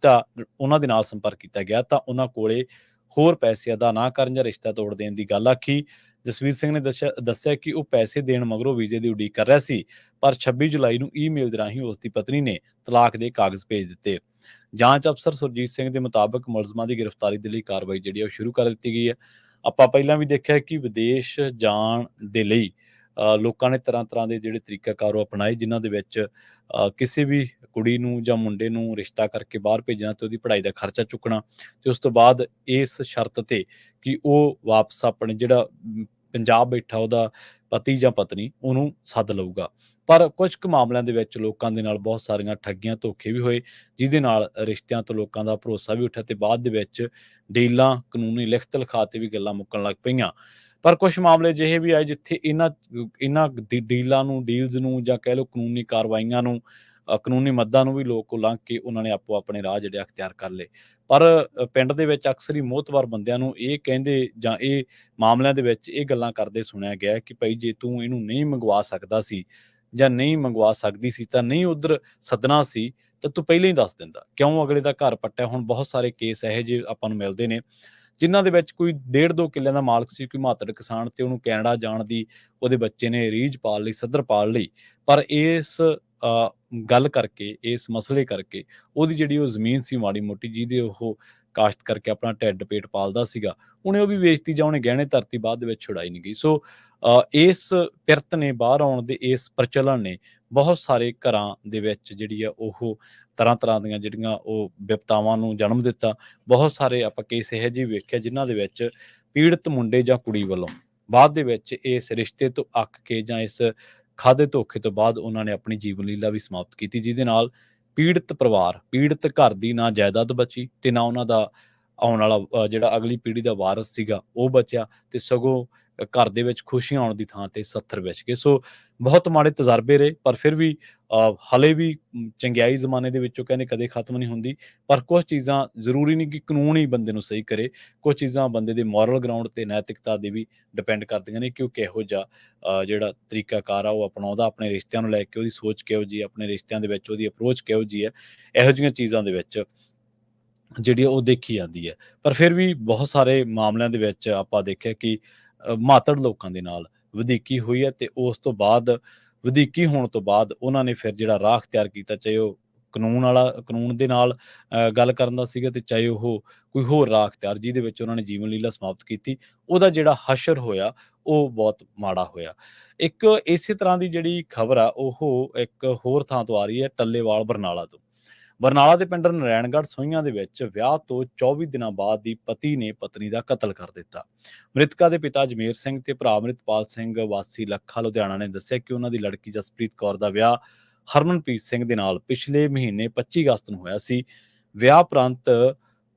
ਉਹਨਾਂ ਦੇ ਨਾਲ ਸੰਪਰਕ ਕੀਤਾ ਗਿਆ ਤਾਂ ਉਹਨਾਂ ਕੋਲੇ ਹੋਰ ਪੈਸੇ ਅਦਾ ਨਾ ਕਰਨ ਜਾਂ ਰਿਸ਼ਤਾ ਤੋੜ ਦੇਣ ਦੀ ਗੱਲ ਆਖੀ। ਜਸਵੀਰ ਸਿੰਘ ਨੇ ਦੱਸਿਆ ਕਿ ਉਹ ਪੈਸੇ ਦੇਣ ਮਗਰੋਂ ਵੀਜ਼ੇ ਦੀ ਉਡੀਕ ਕਰ ਰਿਹਾ ਸੀ, ਪਰ 26 ਜੁਲਾਈ ਨੂੰ ਈਮੇਲ ਦੇ ਰਾਹੀਂ ਉਸ ਦੀ ਪਤਨੀ ਨੇ ਤਲਾਕ ਦੇ ਕਾਗਜ਼ ਭੇਜ ਦਿੱਤੇ। ਜਾਂਚ ਅਫਸਰ ਸੁਰਜੀਤ ਸਿੰਘ ਦੇ ਮੁਤਾਬਕ ਮੁਲਜ਼ਮਾਂ ਦੀ ਗ੍ਰਿਫਤਾਰੀ ਦੇ ਲਈ ਕਾਰਵਾਈ ਜਿਹੜੀ ਉਹ ਸ਼ੁਰੂ ਕਰ ਦਿੱਤੀ ਗਈ ਹੈ। ਆਪਾਂ ਪਹਿਲਾਂ ਵੀ ਦੇਖਿਆ ਕਿ ਵਿਦੇਸ਼ ਜਾਣ ਦੇ ਲਈ ਲੋਕਾਂ ਨੇ ਤਰ੍ਹਾਂ ਦੇ ਜਿਹੜੇ ਤਰੀਕਾਕਾਰ ਉਹ ਅਪਣਾਏ ਜਿਨ੍ਹਾਂ ਦੇ ਵਿੱਚ ਕਿਸੇ ਵੀ ਕੁੜੀ ਨੂੰ ਜਾਂ ਮੁੰਡੇ ਨੂੰ ਰਿਸ਼ਤਾ ਕਰਕੇ ਬਾਹਰ ਭੇਜਣਾ ਤੇ ਉਹਦੀ ਪੜ੍ਹਾਈ ਦਾ ਖਰਚਾ ਚੁੱਕਣਾ ਤੇ ਉਸ ਤੋਂ ਬਾਅਦ ਇਸ ਸ਼ਰਤ ਤੇ ਕਿ ਉਹ ਵਾਪਸ ਆਪਣੇ ਜਿਹੜਾ ਪੰਜਾਬ ਬੈਠਾ ਉਹਦਾ ਪਤੀ ਜਾਂ ਪਤਨੀ ਉਹਨੂੰ ਸੱਦ ਲਊਗਾ। ਪਰ ਕੁਝ ਕੁ ਮਾਮਲਿਆਂ ਦੇ ਵਿੱਚ ਲੋਕਾਂ ਦੇ ਨਾਲ ਬਹੁਤ ਸਾਰੀਆਂ ਠੱਗੀਆਂ ਧੋਖੇ ਵੀ ਹੋਏ ਜਿਹਦੇ ਨਾਲ ਰਿਸ਼ਤਿਆਂ ਤੋਂ ਲੋਕਾਂ ਦਾ ਭਰੋਸਾ ਵੀ ਉੱਠਿਆ ਤੇ ਬਾਅਦ ਦੇ ਵਿੱਚ ਡੀਲਾਂ ਕਾਨੂੰਨੀ ਲਿਖਤ ਲਿਖਾ ਤੇ ਵੀ ਗੱਲਾਂ ਮੁੱਕਣ ਲੱਗ ਪਈਆਂ। ਪਰ ਕੁਝ ਮਾਮਲੇ ਅਜਿਹੇ ਵੀ ਆਏ ਜਿੱਥੇ ਇਹਨਾਂ ਡੀਲਸ ਨੂੰ ਜਾਂ ਕਹਿ ਲਓ ਕਾਨੂੰਨੀ ਕਾਰਵਾਈਆਂ ਨੂੰ ਕਾਨੂੰਨੀ ਮੱਦਾਂ ਨੂੰ ਵੀ ਲੋਕ ਉਲੰਘ ਕੇ ਉਹਨਾਂ ਨੇ ਆਪੋ ਆਪਣੇ ਰਾਹ ਜਿਹੜੇ ਅਖਤਿਆਰ ਕਰ ਲਏ। ਪਰ ਪਿੰਡ ਦੇ ਵਿੱਚ ਅਕਸਰ ਹੀ ਮੋਹਤਵਾਰ ਬੰਦਿਆਂ ਨੂੰ ਇਹ ਕਹਿੰਦੇ ਜਾਂ ਇਹ ਮਾਮਲਿਆਂ ਦੇ ਵਿੱਚ ਇਹ ਗੱਲਾਂ ਕਰਦੇ ਸੁਣਿਆ ਗਿਆ ਕਿ ਭਾਈ ਜੇ ਤੂੰ ਇਹਨੂੰ ਨਹੀਂ ਮੰਗਵਾ ਸਕਦਾ ਸੀ ਜਾਂ ਨਹੀਂ ਮੰਗਵਾ ਸਕਦੀ ਸੀ ਤਾਂ ਨਹੀਂ ਉਧਰ ਸੱਦਣਾ ਸੀ ਤਾਂ ਤੂੰ ਪਹਿਲਾਂ ਹੀ ਦੱਸ ਦਿੰਦਾ, ਕਿਉਂ ਅਗਲੇ ਦਾ ਘਰ ਪੱਟਿਆ। ਹੁਣ ਬਹੁਤ ਸਾਰੇ ਕੇਸ ਇਹੋ ਜਿਹੇ ਆਪਾਂ ਨੂੰ ਮਿਲਦੇ ਨੇ ਜਿਨ੍ਹਾਂ ਦੇ ਵਿੱਚ ਕੋਈ 1.5-2 ਕਿੱਲਿਆਂ ਦਾ ਮਾਲਕ ਸੀ, ਕੋਈ ਮਾਤੜ ਕਿਸਾਨ ਤੇ ਉਹਨੂੰ ਕੈਨੇਡਾ ਜਾਣ ਦੀ ਉਹਦੇ ਬੱਚੇ ਨੇ ਰੀਝ ਪਾਲ ਲਈ, ਸੱਧਰ ਪਾਲ ਲਈ, ਪਰ ਇਸ ਗੱਲ ਕਰਕੇ ਇਸ ਮਸਲੇ ਕਰਕੇ ਉਹਦੀ ਜਿਹੜੀ ਉਹ ਜ਼ਮੀਨ ਸੀ ਮਾੜੀ ਮੋਟੀ ਜਿਹਦੇ ਉਹ ਕਾਸ਼ਤ ਕਰਕੇ ਆਪਣਾ ਢਿੱਡ ਪੇਟ ਪਾਲਦਾ ਸੀਗਾ ਉਹਨੇ ਉਹ ਵੀ ਵੇਚਤੀ ਜਾਂ ਉਹਨੇ ਗਹਿਣੇ ਧਰਤੀ ਬਾਅਦ ਦੇ ਵਿੱਚ ਛੁਡਾਈ ਨਹੀਂ ਗਈ। ਸੋ ਇਸ ਪਿਰਤ ਨੇ, ਬਾਹਰ ਆਉਣ ਦੇ ਇਸ ਪ੍ਰਚਲਨ ਨੇ ਬਹੁਤ ਸਾਰੇ ਘਰਾਂ ਦੇ ਵਿੱਚ ਜਿਹੜੀ ਆ ਉਹ ਤਰ੍ਹਾਂ ਦੀਆਂ ਜਿਹੜੀਆਂ ਉਹ ਵਿਪਤਾਵਾਂ ਨੂੰ ਜਨਮ ਦਿੱਤਾ। ਬਹੁਤ ਸਾਰੇ ਆਪਾਂ ਕੇਸ ਇਹੋ ਜਿਹੇ ਵੇਖੇ ਜਿਨ੍ਹਾਂ ਦੇ ਵਿੱਚ ਪੀੜਤ ਮੁੰਡੇ ਜਾਂ ਕੁੜੀ ਵੱਲੋਂ ਬਾਅਦ ਦੇ ਵਿੱਚ ਇਸ ਰਿਸ਼ਤੇ ਤੋਂ ਅੱਕ ਕੇ ਜਾਂ ਇਸ ਖਾਧੇ ਧੋਖੇ ਤੋਂ ਬਾਅਦ ਉਹਨਾਂ ਨੇ ਆਪਣੀ ਜੀਵਨ ਲੀਲਾ ਵੀ ਸਮਾਪਤ ਕੀਤੀ, ਜਿਹਦੇ ਨਾਲ ਪੀੜਤ ਪਰਿਵਾਰ, ਪੀੜਤ ਘਰ ਦੀ ਨਾ ਜਾਇਦਾਦ ਬਚੀ ਤੇ ਨਾ ਉਹਨਾਂ ਦਾ ਆਉਣ ਵਾਲਾ ਜਿਹੜਾ ਅਗਲੀ ਪੀੜ੍ਹੀ ਦਾ ਵਾਰਸ ਸੀਗਾ ਉਹ ਬਚਿਆ, ਤੇ ਸਗੋਂ ਘਰ ਦੇ ਵਿੱਚ ਖੁਸ਼ੀਆਂ ਆਉਣ ਦੀ ਥਾਂ ਤੇ ਸੱਥਰ ਵਿਛ ਗਏ। ਸੋ ਬਹੁਤ ਮਾੜੇ ਤਜਰਬੇ ਰਹੇ, ਪਰ ਫਿਰ ਵੀ ਹਲੇ ਵੀ ਚੰਗਿਆਈ ਜ਼ਮਾਨੇ ਦੇ ਵਿੱਚੋਂ ਕਹਿੰਦੇ ਕਦੇ ਖਤਮ ਨਹੀਂ ਹੁੰਦੀ। ਪਰ ਕੁਝ ਚੀਜ਼ਾਂ ਜ਼ਰੂਰੀ ਨਹੀਂ ਕਿ ਕਾਨੂੰਨ ਹੀ ਬੰਦੇ ਨੂੰ ਸਹੀ ਕਰੇ, ਕੁਝ ਚੀਜ਼ਾਂ ਬੰਦੇ ਦੇ ਮੋਰਲ ਗਰਾਊਂਡ ਤੇ ਨੈਤਿਕਤਾ ਦੇ ਵੀ ਡਿਪੈਂਡ ਕਰਦੀਆਂ ਨੇ ਕਿ ਉਹ ਕਿਹੋ ਜਿਹਾ ਜਿਹੜਾ ਤਰੀਕਾਕਾਰ ਆ ਉਹ ਅਪਣਾਉਂਦਾ, ਆਪਣੇ ਰਿਸ਼ਤਿਆਂ ਨੂੰ ਲੈ ਕੇ ਉਹਦੀ ਸੋਚ ਕਿਹੋ ਜਿਹੀ, ਆਪਣੇ ਰਿਸ਼ਤਿਆਂ ਦੇ ਵਿੱਚ ਉਹਦੀ ਅਪਰੋਚ ਕਿਹੋ ਜਿਹੀ ਹੈ। ਇਹੋ ਜਿਹੀਆਂ ਚੀਜ਼ਾਂ ਦੇ ਵਿੱਚ ਜਿਹੜੀ ਉਹ ਦੇਖੀ ਜਾਂਦੀ ਹੈ। ਪਰ ਫਿਰ ਵੀ ਬਹੁਤ ਸਾਰੇ ਮਾਮਲਿਆਂ ਦੇ ਵਿੱਚ ਆਪਾਂ ਦੇਖਿਆ ਕਿ ਮਾਤੜ ਲੋਕਾਂ ਦੇ ਨਾਲ ਵਧੀਕੀ ਹੋਈ ਹੈ, ਤੇ ਉਸ ਤੋਂ ਬਾਅਦ ਵਧੀਕੀ ਹੋਣ ਤੋਂ ਬਾਅਦ ਉਹਨਾਂ ਨੇ ਫਿਰ ਜਿਹੜਾ ਰਾਹ ਅਖਤਿਆਰ ਕੀਤਾ, ਚਾਹੇ ਉਹ ਕਾਨੂੰਨ ਦੇ ਨਾਲ ਗੱਲ ਕਰਨ ਦਾ ਸੀਗਾ, ਤੇ ਚਾਹੇ ਉਹ ਕੋਈ ਹੋਰ ਰਾਹ ਅਖਤਿਆਰ ਜਿਹਦੇ ਵਿੱਚ ਉਹਨਾਂ ਨੇ ਜੀਵਨ ਲੀਲਾ ਸਮਾਪਤ ਕੀਤੀ, ਉਹਦਾ ਜਿਹੜਾ ਹਸ਼ਰ ਹੋਇਆ ਉਹ ਬਹੁਤ ਮਾੜਾ ਹੋਇਆ। ਇੱਕ ਇਸੇ ਤਰ੍ਹਾਂ ਦੀ ਜਿਹੜੀ ਖਬਰ ਆ ਉਹ ਇੱਕ ਹੋਰ ਥਾਂ ਤੋਂ ਆ ਰਹੀ ਹੈ, ਟੱਲੇਵਾਲ ਬਰਨਾਲਾ ਤੋਂ। ਬਰਨਾਲਾ ਦੇ ਪਿੰਡ ਨਰੈਣਗੜ੍ਹ ਸੋਹੀਆਂ ਦੇ ਵਿੱਚ ਵਿਆਹ ਤੋਂ 24 ਦਿਨਾਂ ਬਾਅਦ ਦੀ ਪਤੀ ਨੇ ਪਤਨੀ ਦਾ ਕਤਲ ਕਰ ਦਿੱਤਾ। ਮ੍ਰਿਤਕਾ ਦੇ ਪਿਤਾ ਜਮੇਰ ਸਿੰਘ ਤੇ ਭਰਾ ਅੰਮ੍ਰਿਤਪਾਲ ਸਿੰਘ ਵਾਸੀ ਲੱਖਾ ਲੁਧਿਆਣਾ ਨੇ ਦੱਸਿਆ ਕਿ ਉਹਨਾਂ ਦੀ ਲੜਕੀ ਜਸਪ੍ਰੀਤ ਕੌਰ ਦਾ ਵਿਆਹ ਹਰਮਨਪ੍ਰੀਤ ਸਿੰਘ ਦੇ ਨਾਲ ਪਿਛਲੇ ਮਹੀਨੇ 25 ਅਗਸਤ ਨੂੰ ਹੋਇਆ ਸੀ। ਵਿਆਹ ਉਪਰੰਤ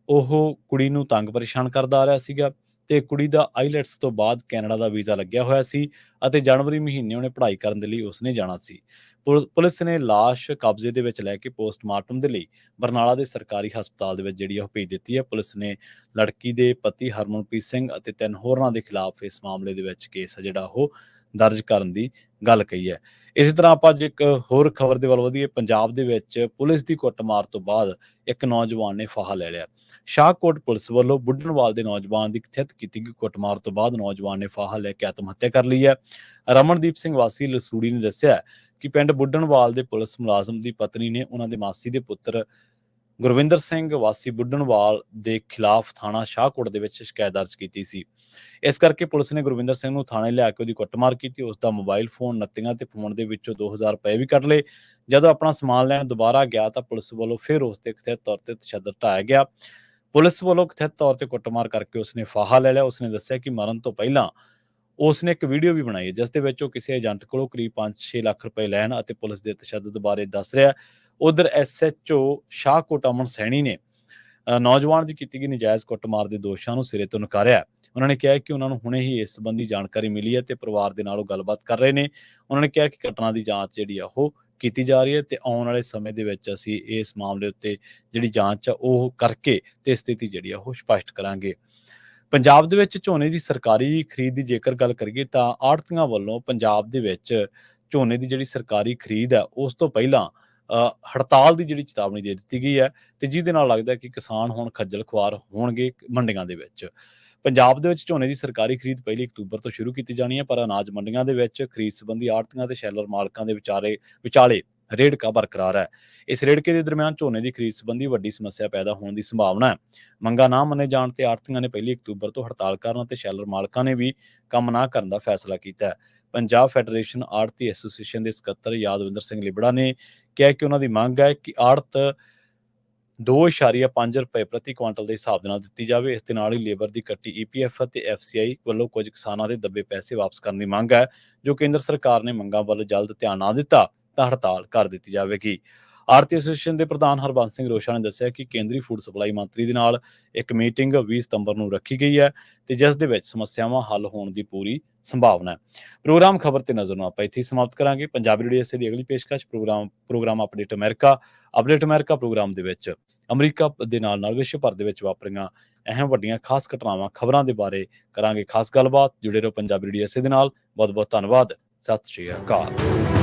ਉਹ ਕੁੜੀ ਨੂੰ ਤੰਗ ਪਰੇਸ਼ਾਨ ਕਰਦਾ ਆ ਰਿਹਾ ਸੀਗਾ, ਤੇ ਕੁੜੀ ਦਾ ਆਈਲੈਟਸ ਤੋਂ ਬਾਅਦ ਕੈਨੇਡਾ ਦਾ ਵੀਜ਼ਾ ਲੱਗਿਆ ਹੋਇਆ ਸੀ ਅਤੇ ਜਨਵਰੀ ਮਹੀਨੇ ਉਹਨੇ ਪੜ੍ਹਾਈ ਕਰਨ ਦੇ ਲਈ ਉਸਨੇ ਜਾਣਾ ਸੀ। ਪੁਲਿਸ ਨੇ ਲਾਸ਼ ਕਬਜ਼ੇ ਦੇ ਵਿੱਚ ਲੈ ਕੇ ਪੋਸਟਮਾਰਟਮ ਦੇ ਲਈ ਬਰਨਾਲਾ ਦੇ ਸਰਕਾਰੀ ਹਸਪਤਾਲ ਦੇ ਵਿੱਚ ਜਿਹੜੀ ਉਹ ਭੇਜ ਦਿੱਤੀ ਹੈ। ਪੁਲਿਸ ਨੇ ਲੜਕੀ ਦੇ ਪਤੀ ਹਰਮਨਪ੍ਰੀਤ ਸਿੰਘ ਅਤੇ 3 ਹੋਰਾਂ ਦੇ ਖਿਲਾਫ ਇਸ ਮਾਮਲੇ ਦੇ ਵਿੱਚ ਕੇਸ ਜਿਹੜਾ ਉਹ ਦਰਜ ਕਰਨ ਦੀ ਗੱਲ ਕਹੀ ਹੈ। ਇਸੇ ਤਰ੍ਹਾਂ ਆਪਾਂ ਅੱਜ ਇੱਕ ਹੋਰ ਖਬਰ ਦੇ ਵੱਲ ਵਧੀਏ। ਪੰਜਾਬ ਦੇ ਵਿੱਚ ਪੁਲਿਸ ਦੀ ਕੁੱਟਮਾਰ ਤੋਂ ਬਾਅਦ ਇੱਕ ਨੌਜਵਾਨ ਨੇ ਫਾਹਾ ਲੈ ਲਿਆ। ਸ਼ਾਹਕੋਟ ਪੁਲਿਸ ਵੱਲੋਂ ਬੁੱਢਣਵਾਲ ਦੇ ਨੌਜਵਾਨ ਦੀ ਕਥਿਤ ਕੀਤੀ ਗਈ ਕੁੱਟਮਾਰ ਤੋਂ ਬਾਅਦ ਨੌਜਵਾਨ ਨੇ ਫਾਹਾ ਲੈ ਕੇ ਆਤਮ ਹੱਤਿਆ ਕਰ ਲਈ ਹੈ। ਰਮਨਦੀਪ ਸਿੰਘ ਵਾਸੀ ਲਸੂੜੀ ਨੇ ਦੱਸਿਆ ਕਿ ਪਿੰਡ ਬੁੱਢਣਵਾਲ ਦੇ ਪੁਲਿਸ ਮੁਲਾਜ਼ਮ ਦੀ ਪਤਨੀ ਨੇ ਉਹਨਾਂ ਦੇ ਮਾਸੀ ਦੇ ਪੁੱਤਰ ਗੁਰਵਿੰਦਰ ਸਿੰਘ ਵਾਸੀ ਬੁੱਢਣਵਾਲ ਦੇ ਖਿਲਾਫ ਥਾਣਾ ਸ਼ਾਹਕੋਟ ਦੇ ਵਿੱਚ ਸ਼ਿਕਾਇਤ ਦਰਜ ਕੀਤੀ ਸੀ। ਇਸ ਕਰਕੇ ਪੁਲਿਸ ਨੇ ਗੁਰਵਿੰਦਰ ਸਿੰਘ ਨੂੰ ਥਾਣੇ ਲਿਆ ਕੇ ਉਹਦੀ ਕੁੱਟਮਾਰ ਕੀਤੀ, ਉਸ ਦਾ ਮੋਬਾਈਲ ਫੋਨ ਨੱਤੀਆਂ ਤੇ ਫੋਨ ਦੇ ਵਿੱਚੋਂ 2000 ਰੁਪਏ ਵੀ ਕੱਢ ਲਏ। ਜਦੋਂ ਆਪਣਾ ਸਮਾਨ ਲੈਣ ਦੁਬਾਰਾ ਗਿਆ ਤਾਂ ਪੁਲਿਸ ਵੱਲੋਂ ਫਿਰ ਉਸ ਤੇ ਕਥਿਤ ਤੌਰ ਤੇ ਤਸ਼ੱਦਦ ਢਾਇਆ ਗਿਆ। ਪੁਲਿਸ ਵੱਲੋਂ ਕਥਿਤ ਤੌਰ ਤੇ ਕੁੱਟਮਾਰ ਕਰਕੇ ਉਸਨੇ ਫਾਹਾ ਲੈ ਲਿਆ। ਉਸਨੇ ਦੱਸਿਆ ਕਿ ਮਰਨ ਤੋਂ ਪਹਿਲਾਂ ਉਸਨੇ ਇੱਕ ਵੀਡੀਓ ਵੀ ਬਣਾਈ ਹੈ ਜਿਸ ਦੇ ਵਿੱਚ ਉਹ ਕਿਸੇ ਏਜੰਟ ਕੋਲੋਂ ਕਰੀਬ 5-6 ਲੱਖ ਰੁਪਏ ਲੈਣ ਅਤੇ ਪੁਲਿਸ ਦੇ ਤਸ਼ੱਦਦ ਬਾਰੇ ਦੱਸ ਰਿਹਾ। ਉਧਰ SHO ਸ਼ਾਹਕੋਟ ਅਮਨ ਸੈਣੀ ਨੇ ਨੌਜਵਾਨ ਦੀ ਕੀਤੀ ਗਈ ਨਜਾਇਜ਼ ਕੁੱਟਮਾਰ ਦੇ ਦੋਸ਼ਾਂ ਨੂੰ ਸਿਰੇ ਤੋਂ ਨਕਾਰਿਆ। ਉਹਨਾਂ ਨੇ ਕਿਹਾ ਕਿ ਉਹਨਾਂ ਨੂੰ ਹੁਣੇ ਹੀ ਇਸ ਸੰਬੰਧੀ ਜਾਣਕਾਰੀ ਮਿਲੀ ਹੈ ਤੇ ਪਰਿਵਾਰ ਦੇ ਨਾਲ ਉਹ ਗੱਲਬਾਤ ਕਰ ਰਹੇ ਨੇ। ਉਹਨਾਂ ਨੇ ਕਿਹਾ ਕਿ ਘਟਨਾ ਦੀ ਜਾਂਚ ਜਿਹੜੀ ਆ ਉਹ ਕੀਤੀ ਜਾ ਰਹੀ ਹੈ ਤੇ ਆਉਣ ਵਾਲੇ ਸਮੇਂ ਦੇ ਵਿੱਚ ਅਸੀਂ ਇਸ ਮਾਮਲੇ ਉੱਤੇ ਜਿਹੜੀ ਜਾਂਚ ਆ ਉਹ ਕਰਕੇ ਤੇ ਸਥਿਤੀ ਜਿਹੜੀ ਆ ਉਹ ਸਪਸ਼ਟ ਕਰਾਂਗੇ। ਪੰਜਾਬ ਦੇ ਵਿੱਚ ਝੋਨੇ ਦੀ ਸਰਕਾਰੀ ਖਰੀਦ ਦੀ ਜੇਕਰ ਗੱਲ ਕਰੀਏ ਤਾਂ ਆੜ੍ਹਤੀਆਂ ਵੱਲੋਂ ਪੰਜਾਬ ਦੇ ਵਿੱਚ ਝੋਨੇ ਦੀ ਜਿਹੜੀ ਸਰਕਾਰੀ ਖਰੀਦ ਹੈ ਉਸ ਤੋਂ ਪਹਿਲਾਂ ਹੜਤਾਲ ਦੀ ਜਿਹੜੀ ਚੇਤਾਵਨੀ ਦੇ ਦਿੱਤੀ ਗਈ ਹੈ, ਤੇ ਜਿਹਦੇ ਨਾਲ ਲੱਗਦਾ ਕਿ ਕਿਸਾਨ ਹੁਣ ਖੱਜਲ ਖੁਆਰ ਹੋਣਗੇ ਮੰਡੀਆਂ ਦੇ ਵਿੱਚ। ਪੰਜਾਬ ਦੇ ਵਿੱਚ ਝੋਨੇ ਦੀ ਸਰਕਾਰੀ ਖਰੀਦ 1 ਅਕਤੂਬਰ ਤੋਂ ਸ਼ੁਰੂ ਕੀਤੀ ਜਾਣੀ ਹੈ, ਪਰ ਅਨਾਜ ਮੰਡੀਆਂ ਦੇ ਵਿੱਚ ਖਰੀਦ ਸੰਬੰਧੀ ਆੜ੍ਹਤੀਆਂ ਤੇ ਸ਼ੈਲਰ ਮਾਲਕਾਂ ਦੇ ਵਿਚਾਲੇ ਰੇੜਕਾ ਬਰਕਰਾਰ ਹੈ। ਇਸ ਰੇੜਕੇ ਦੇ ਦਰਮਿਆਨ ਝੋਨੇ ਦੀ ਖਰੀਦ ਸੰਬੰਧੀ ਵੱਡੀ ਸਮੱਸਿਆ ਪੈਦਾ ਹੋਣ ਦੀ ਸੰਭਾਵਨਾ ਹੈ। ਮੰਗਾਂ ਨਾ ਮੰਨੇ ਜਾਣ ਤੇ ਆੜ੍ਹਤੀਆਂ ਨੇ 1 ਅਕਤੂਬਰ ਤੋਂ ਹੜਤਾਲ ਕਰਨ ਅਤੇ ਸ਼ੈਲਰ ਮਾਲਕਾਂ ਨੇ ਵੀ ਕੰਮ ਨਾ ਕਰਨ ਦਾ ਫੈਸਲਾ ਕੀਤਾ ਹੈ। ਪੰਜਾਬ ਫੈਡਰੇਸ਼ਨ ਆੜ੍ਹਤੀ ਐਸੋਸੀਏਸ਼ਨ ਦੇ ਸਕੱਤਰ ਯਾਦਵਿੰਦਰ ਸਿੰਘ ਲਿਬੜਾ ਨੇ ਕਿਹਾ ਕਿ ਉਹਨਾਂ ਦੀ ਮੰਗ ਹੈ ਕਿ ਆੜ੍ਹਤ 2.5 ਰੁਪਏ ਪ੍ਰਤੀ ਕੁਆਂਟਲ ਦੇ ਹਿਸਾਬ ਦੇ ਨਾਲ ਦਿੱਤੀ ਜਾਵੇ। ਇਸ ਦੇ ਨਾਲ ਹੀ ਲੇਬਰ ਦੀ ਕੱਟੀ EPF ਅਤੇ FCI ਵੱਲੋਂ ਕੁਝ ਕਿਸਾਨਾਂ ਦੇ ਦੱਬੇ ਪੈਸੇ ਵਾਪਸ ਕਰਨ ਦੀ ਮੰਗ ਹੈ। ਜੋ ਕੇਂਦਰ ਸਰਕਾਰ ਨੇ ਮੰਗਾਂ ਵੱਲ ਜਲਦ ਧਿਆਨ ਨਾ ਦਿੱਤਾ ਤਾਂ ਹੜਤਾਲ ਕਰ ਦਿੱਤੀ ਜਾਵੇਗੀ। ਆੜ੍ਹਤੀ ਐਸੋਸੀਏਸ਼ਨ ਦੇ ਪ੍ਰਧਾਨ ਹਰਬੰਸ ਸਿੰਘ ਰੋਸ਼ਾ ਨੇ ਦੱਸਿਆ ਕਿ ਕੇਂਦਰੀ ਫੂਡ ਸਪਲਾਈ ਮੰਤਰੀ ਦੇ ਨਾਲ ਇੱਕ ਮੀਟਿੰਗ 20 ਸਤੰਬਰ ਨੂੰ ਰੱਖੀ ਗਈ ਹੈ ਤੇ ਜਿਸ ਦੇ ਵਿੱਚ ਸਮੱਸਿਆਵਾਂ ਹੱਲ ਹੋਣ ਦੀ ਪੂਰੀ ਸੰਭਾਵਨਾ ਹੈ। ਪ੍ਰੋਗਰਾਮ ਖਬਰ ਤੇ ਨਜ਼ਰ ਨੂੰ ਆਪਾਂ ਇੱਥੇ ਹੀ ਸਮਾਪਤ ਕਰਾਂਗੇ। ਪੰਜਾਬੀ ਰੇਡੀਓ ਐਸੇ ਦੀ ਅਗਲੀ ਪੇਸ਼ਕਸ਼ ਪ੍ਰੋਗਰਾਮ ਅਪਡੇਟ ਅਮਰੀਕਾ ਪ੍ਰੋਗਰਾਮ ਦੇ ਵਿੱਚ ਅਮਰੀਕਾ ਦੇ ਨਾਲ ਵਿਸ਼ਵ ਭਰ ਦੇ ਵਿੱਚ ਵਾਪਰੀਆਂ ਅਹਿਮ ਵੱਡੀਆਂ ਖਾਸ ਘਟਨਾਵਾਂ ਖਬਰਾਂ ਦੇ ਬਾਰੇ ਕਰਾਂਗੇ ਖਾਸ ਗੱਲਬਾਤ। ਜੁੜੇ ਰਹੋ ਪੰਜਾਬੀ ਰੇਡੀਓ ਐਸੇ ਦੇ ਨਾਲ। ਬਹੁਤ ਬਹੁਤ ਧੰਨਵਾਦ। ਸਤਿ ਸ਼੍ਰੀ ਅਕਾਲ।